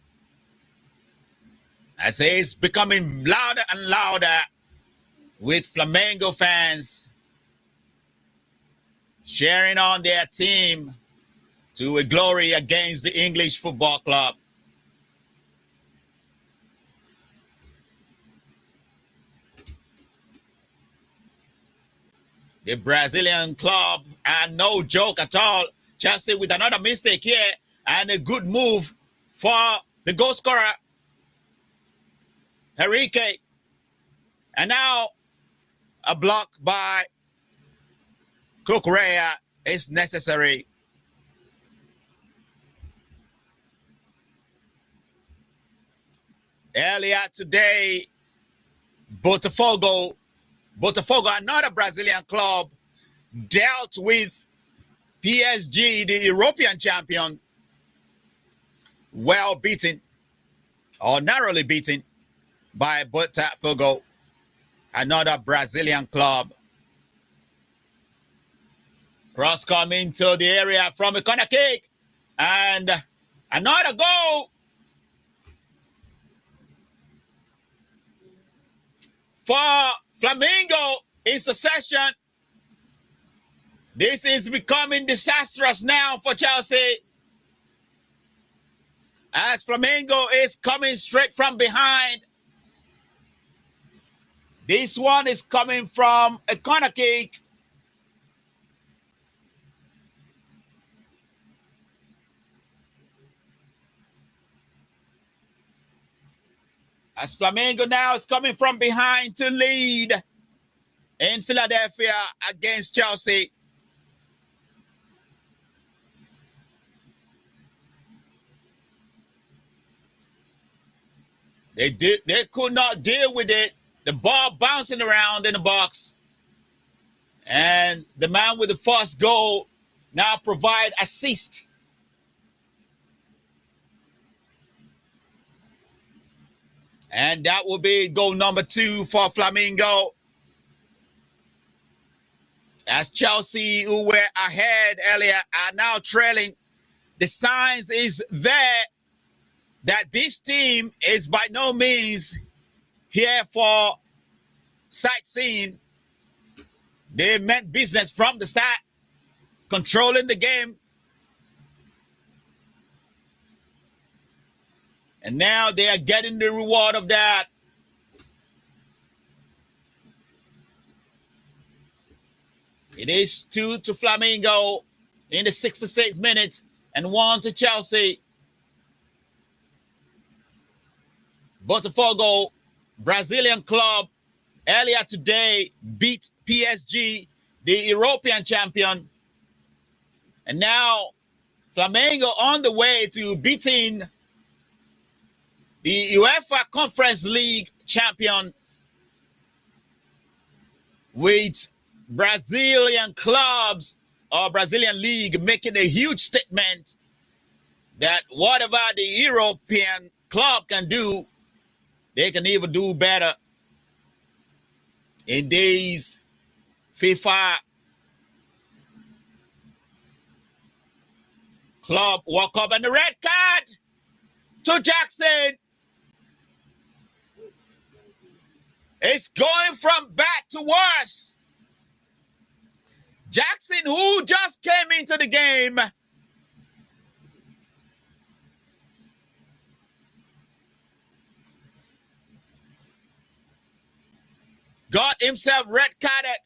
as it's becoming louder and louder with Flamengo fans cheering on their team to a glory against the English Football Club. The Brazilian club, and no joke at all. Chelsea with another mistake here, and a good move for the goal scorer, Enrique. And now a block by Cucurella is necessary. Earlier today, Botafogo, another Brazilian club, dealt with PSG, the European champion, well beaten or narrowly beaten by Botafogo, another Brazilian club. Cross coming to the area from a corner kick, and another goal for Flamengo in succession. This is becoming disastrous now for Chelsea, as Flamengo is coming straight from behind. This one is coming from a corner kick. As Flamengo now is coming from behind to lead in Philadelphia against Chelsea. They could not deal with it. The ball bouncing around in the box. And the man with the first goal now provide assist. And that will be goal number 2 for Flamengo. As Chelsea, who were ahead earlier, are now trailing. The signs is there that this team is by no means here for sightseeing. They meant business from the start, controlling the game. And now they are getting the reward of that. It is 2 to Flamengo in the 66 minutes and 1 to Chelsea. Botafogo, Brazilian club, earlier today beat PSG, the European champion. And now Flamengo on the way to beating the UEFA Conference League champion, with Brazilian clubs or Brazilian league making a huge statement that whatever the European club can do, they can even do better in these FIFA Club World Cup. And the red card to Jackson. It's going from bad to worse. Jackson, who just came into the game, got himself red carded.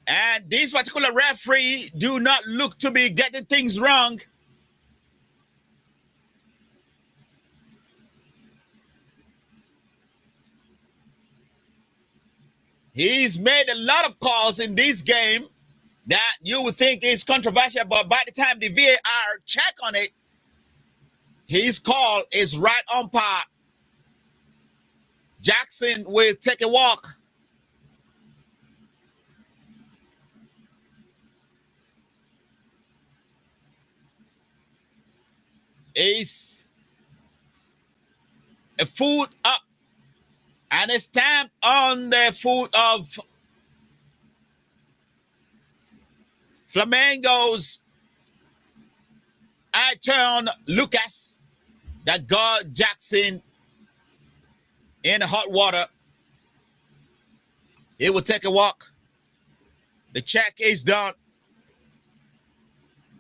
And this particular referee do not look to be getting things wrong. He's made a lot of calls in this game that you would think is controversial, but by the time the VAR check on it, his call is right on par. Jackson will take a walk. Is a foot up and a stamp on the foot of Flamengo's Turn Lucas that got Jackson in hot water. He will take a walk. The check is done.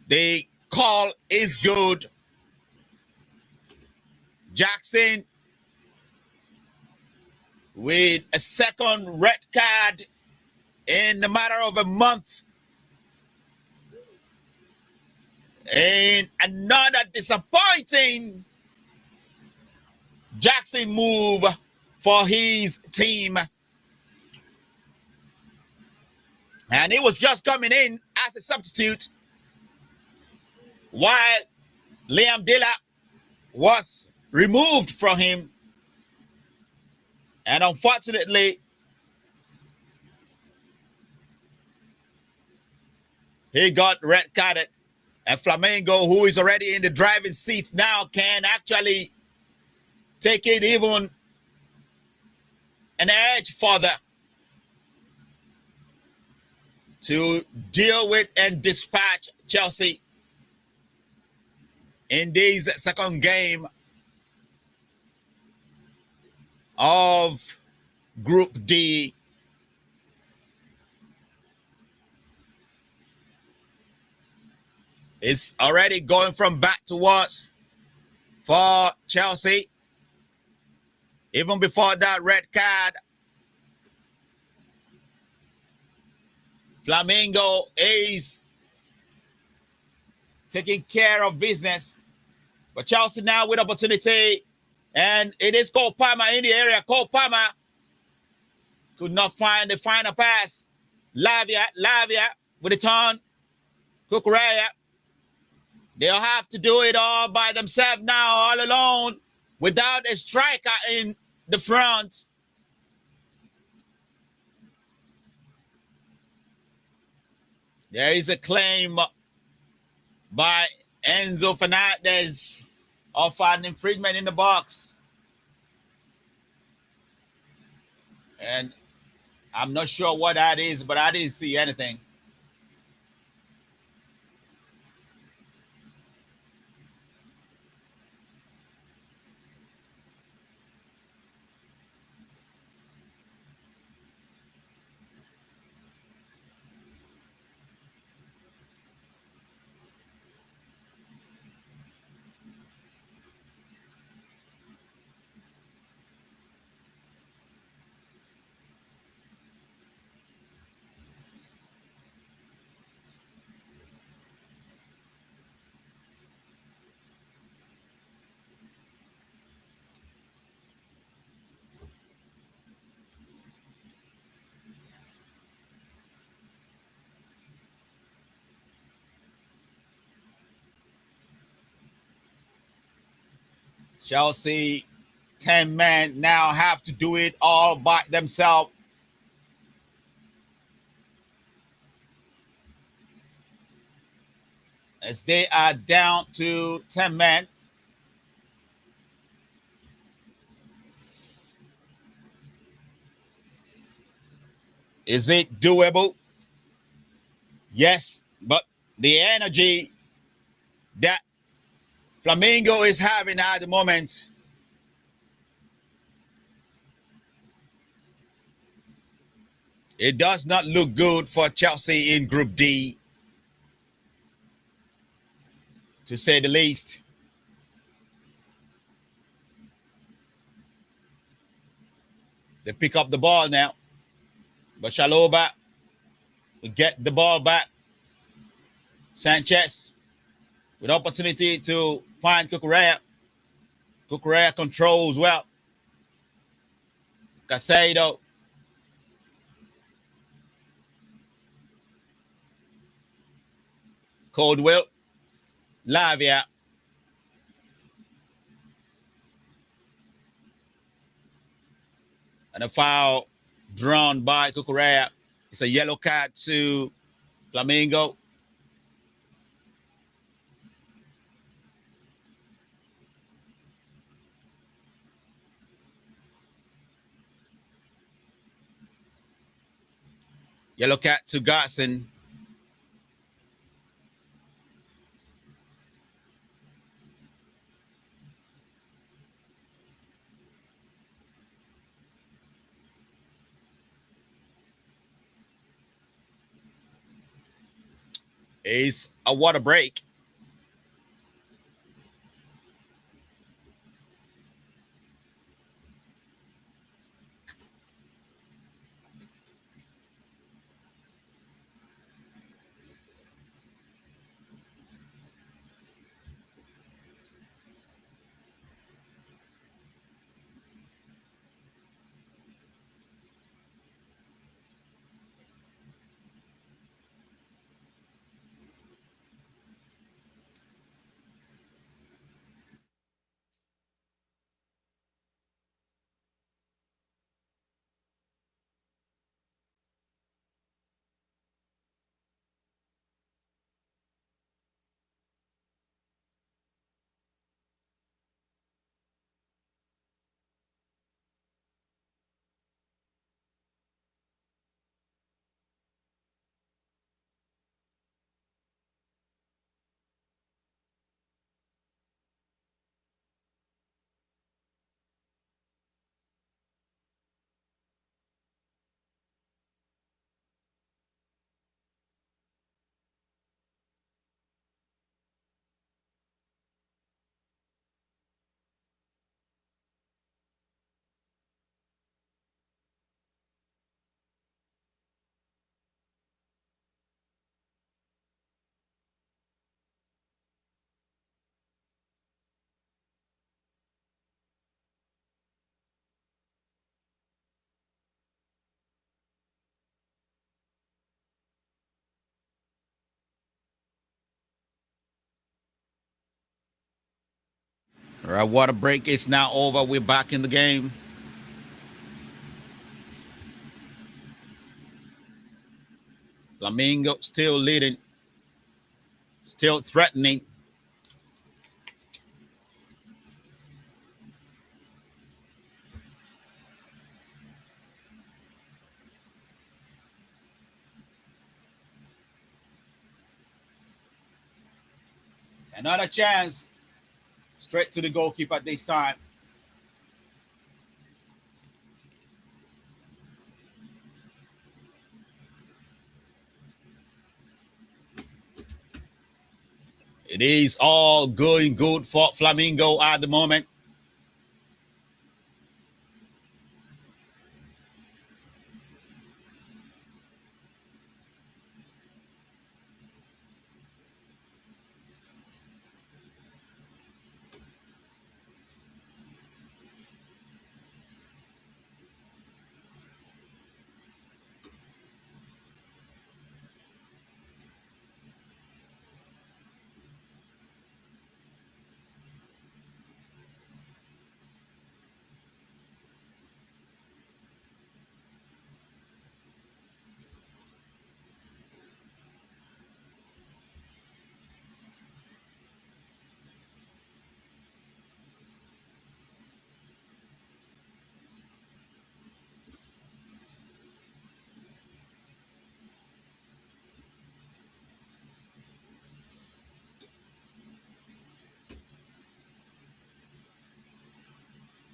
The call is good. Jackson with a second red card in the matter of a month. And another disappointing Jackson move for his team. And he was just coming in as a substitute while Liam Dillap was removed from him. And unfortunately, he got red carded. And Flamengo, who is already in the driving seat now, can actually take it even an edge further to deal with and dispatch Chelsea in this second game of Group D. It's already going from bad to worse for Chelsea. Even before that red card, Flamengo is taking care of business. But Chelsea now with opportunity. And it is Cole Palmer in the area. Cole Palmer could not find the final pass. Lavia with a turn. Cucurella. They'll have to do it all by themselves now, all alone, without a striker in the front. There is a claim by Enzo Fernandez of an infringement in the box. And I'm not sure what that is, but I didn't see anything. Chelsea 10 men now have to do it all by themselves. As they are down to 10 men. Is it doable? Yes, but the energy that Flamengo is having at the moment, it does not look good for Chelsea in Group D, to say the least. They pick up the ball now, but Chalobah will get the ball back. Sanchez with opportunity to find Cucurella. Cucurella controls well. Casado. Coldwell. Lavia. And a foul drawn by Cucurella. It's a yellow card to Flamengo. Yellow card to Garson. Is a water break. All right, water break is now over. We're back in the game. Flamengo still leading, still threatening. Another chance. Straight to the goalkeeper this time. It is all going good for Flamengo at the moment.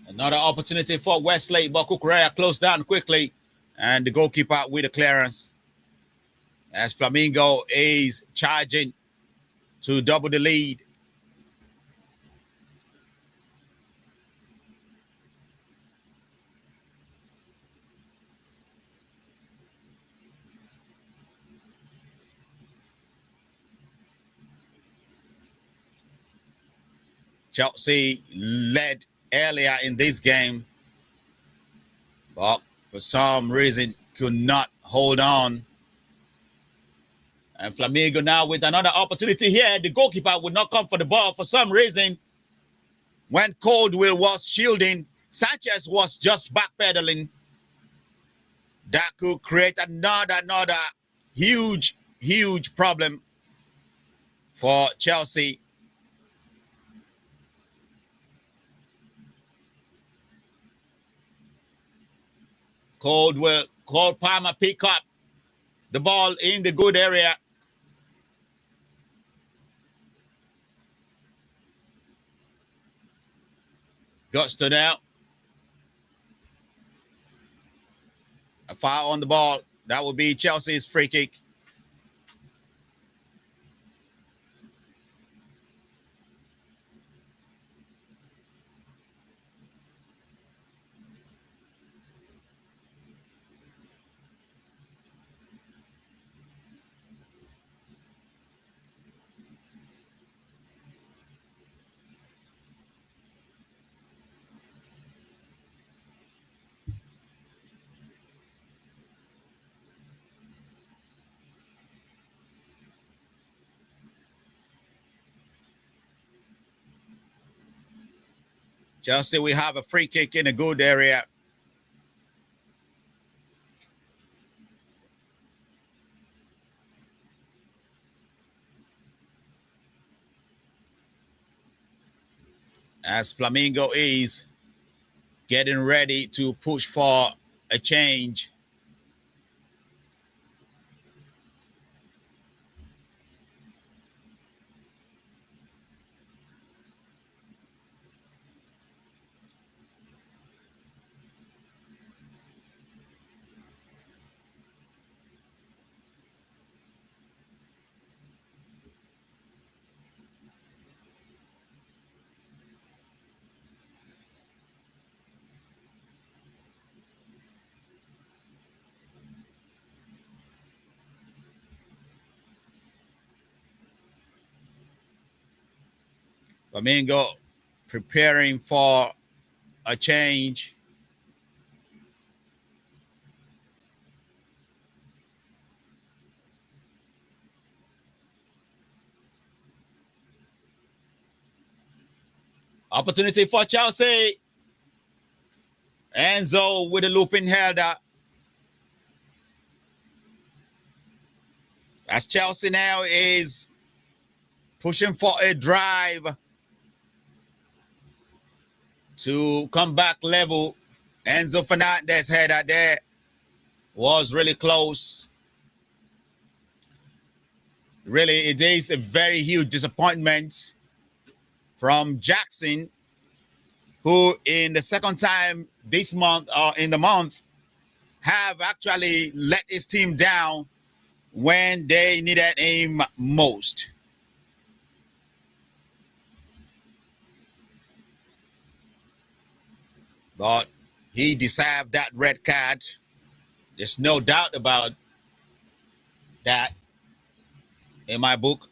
Another opportunity for Wesley, but Kukurea closed down quickly. And the goalkeeper with a clearance. As Flamengo is charging to double the lead. Chelsea led earlier in this game, but for some reason could not hold on. And Flamengo now with another opportunity here. The goalkeeper would not come for the ball for some reason. When Caldwell was shielding, Sanchez was just backpedaling. That could create another huge problem for Chelsea. Caldwell, Cole Palmer pick up the ball in the good area. Gusto now. A foul on the ball. That would be Chelsea's free kick. Chelsea, we have a free kick in a good area. As Flamengo is getting ready to push for a change. Flamengo preparing for a change. Opportunity for Chelsea. Enzo with a looping header. As Chelsea now is pushing for a drive to come back level. Enzo Fernandez header there was really close. Really, it is a very huge disappointment from Jackson, who in the second time this month or in the month have actually let his team down when they needed him most. But he deserved that red card. There's no doubt about that in my book.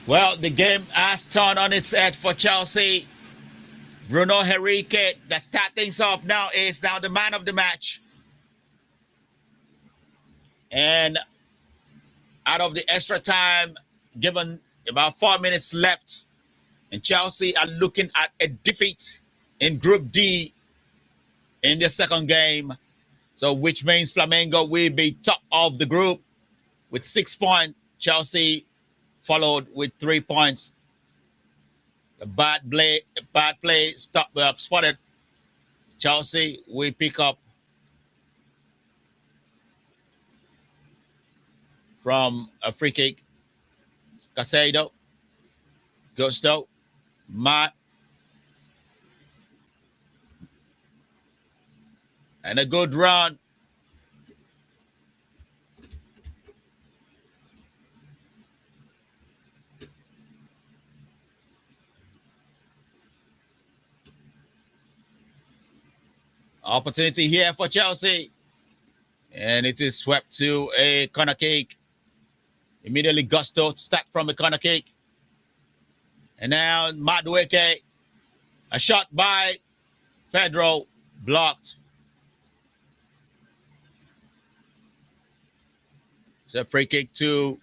Well, the game has turned on its head for Chelsea. Bruno Henrique, that start things off now, is now the man of the match. And out of the extra time, given about 4 minutes left, and Chelsea are looking at a defeat in Group D in the second game. So which means Flamengo will be top of the group with 6 points. Chelsea followed with 3 points. A bad play spotted. Chelsea will pick up from a free kick. Casado, Gusto, Matt, and a good run. Opportunity here for Chelsea. And it is swept to a corner kick. Immediately Gusto start from a corner kick. And now Madueke. A shot by Pedro, blocked. It's a free kick to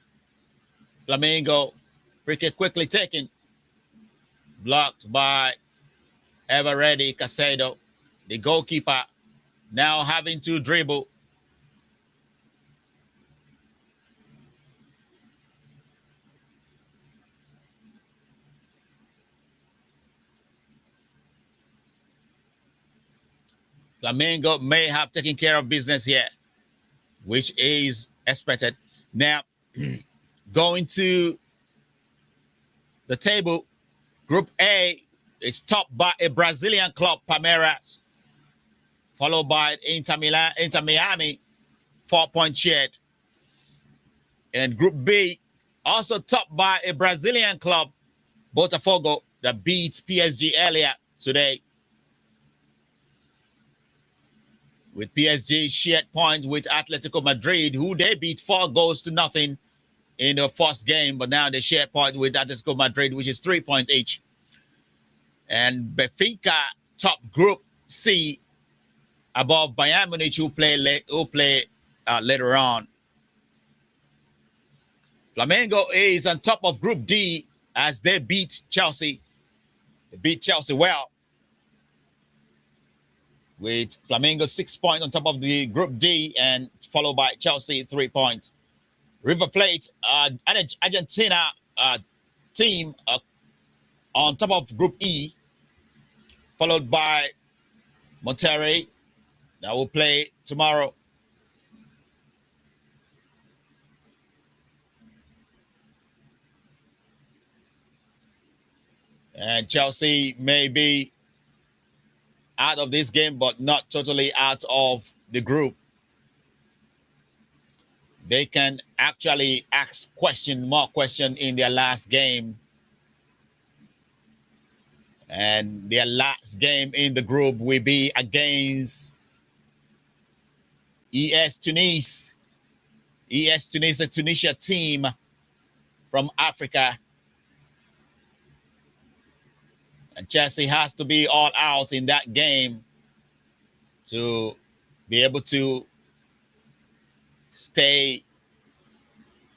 Flamengo. Free kick quickly taken. Blocked by ever ready Casado. The goalkeeper now having to dribble. Flamengo may have taken care of business here, which is expected. Now, going to the table, Group A is topped by a Brazilian club, Palmeiras, followed by Inter Miami, 4-point shared. And Group B, also topped by a Brazilian club, Botafogo, that beat PSG earlier today. With PSG shared points with Atletico Madrid, who they beat 4-0 in the first game, but now they share points with Atletico Madrid, which is 3 points each. And Benfica top Group C above Bayern Munich, who play later on. Flamengo is on top of Group D as they beat Chelsea. They beat Chelsea well, with Flamengo 6 points on top of the Group D and followed by Chelsea 3 points. River Plate, Argentina team on top of Group E, followed by Monterrey that will play tomorrow. And Chelsea may be out of this game, but not totally out of the group. They can actually ask more questions in their last game. And their last game in the group will be against ES Tunis. ES Tunis, a Tunisia team from Africa. And Chelsea has to be all out in that game to be able to stay,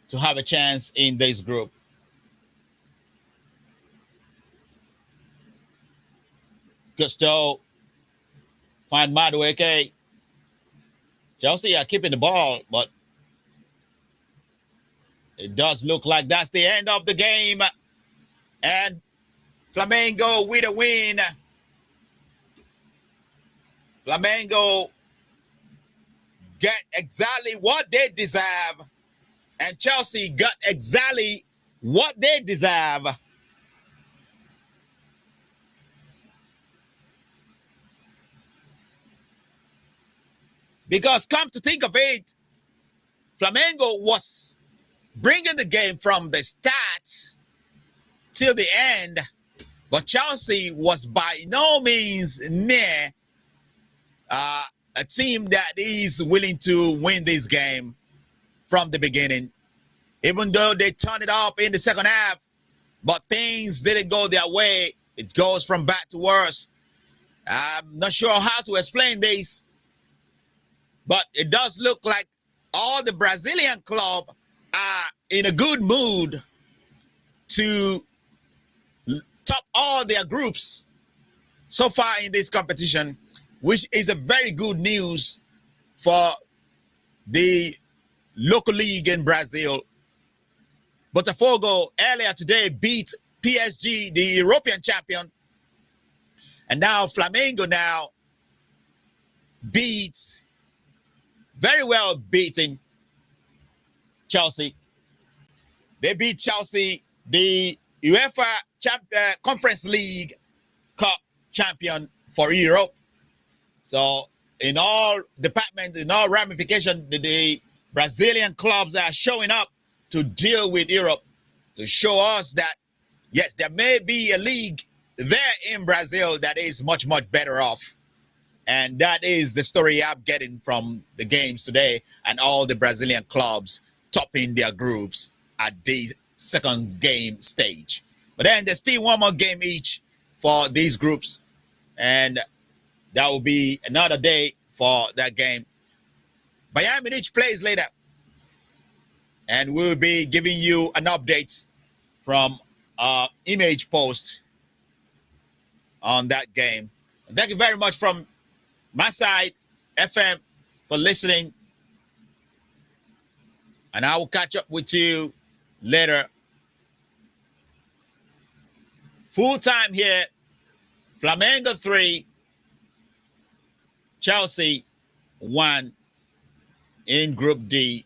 to have a chance in this group. Gusto find Madueke. Chelsea are keeping the ball, but it does look like that's the end of the game. And Flamengo with a win. Flamengo get exactly what they deserve. And Chelsea got exactly what they deserve. Because come to think of it, Flamengo was bringing the game from the start till the end, but Chelsea was by no means near a team that is willing to win this game from the beginning. Even though they turned it up in the second half, but things didn't go their way. It goes from bad to worse. I'm not sure how to explain this, but it does look like all the Brazilian club are in a good mood to top all their groups so far in this competition, which is a very good news for the local league in Brazil. Botafogo earlier today beat PSG, the European champion, and now Flamengo now beats, very well beating Chelsea. They beat Chelsea, the UEFA Conference League Cup champion for Europe. So in all departments, in all ramifications, the Brazilian clubs are showing up to deal with Europe, to show us that, yes, there may be a league there in Brazil that is much, much better off. And that is the story I'm getting from the games today, and all the Brazilian clubs topping their groups at the second game stage. But then there's still one more game each for these groups, and that will be another day for that game. Bayern Munich plays later, and we'll be giving you an update from our image post on that game. Thank you very much from my side, FM, for listening. And I will catch up with you later. Full time here. Flamengo 3, Chelsea 1 in Group D.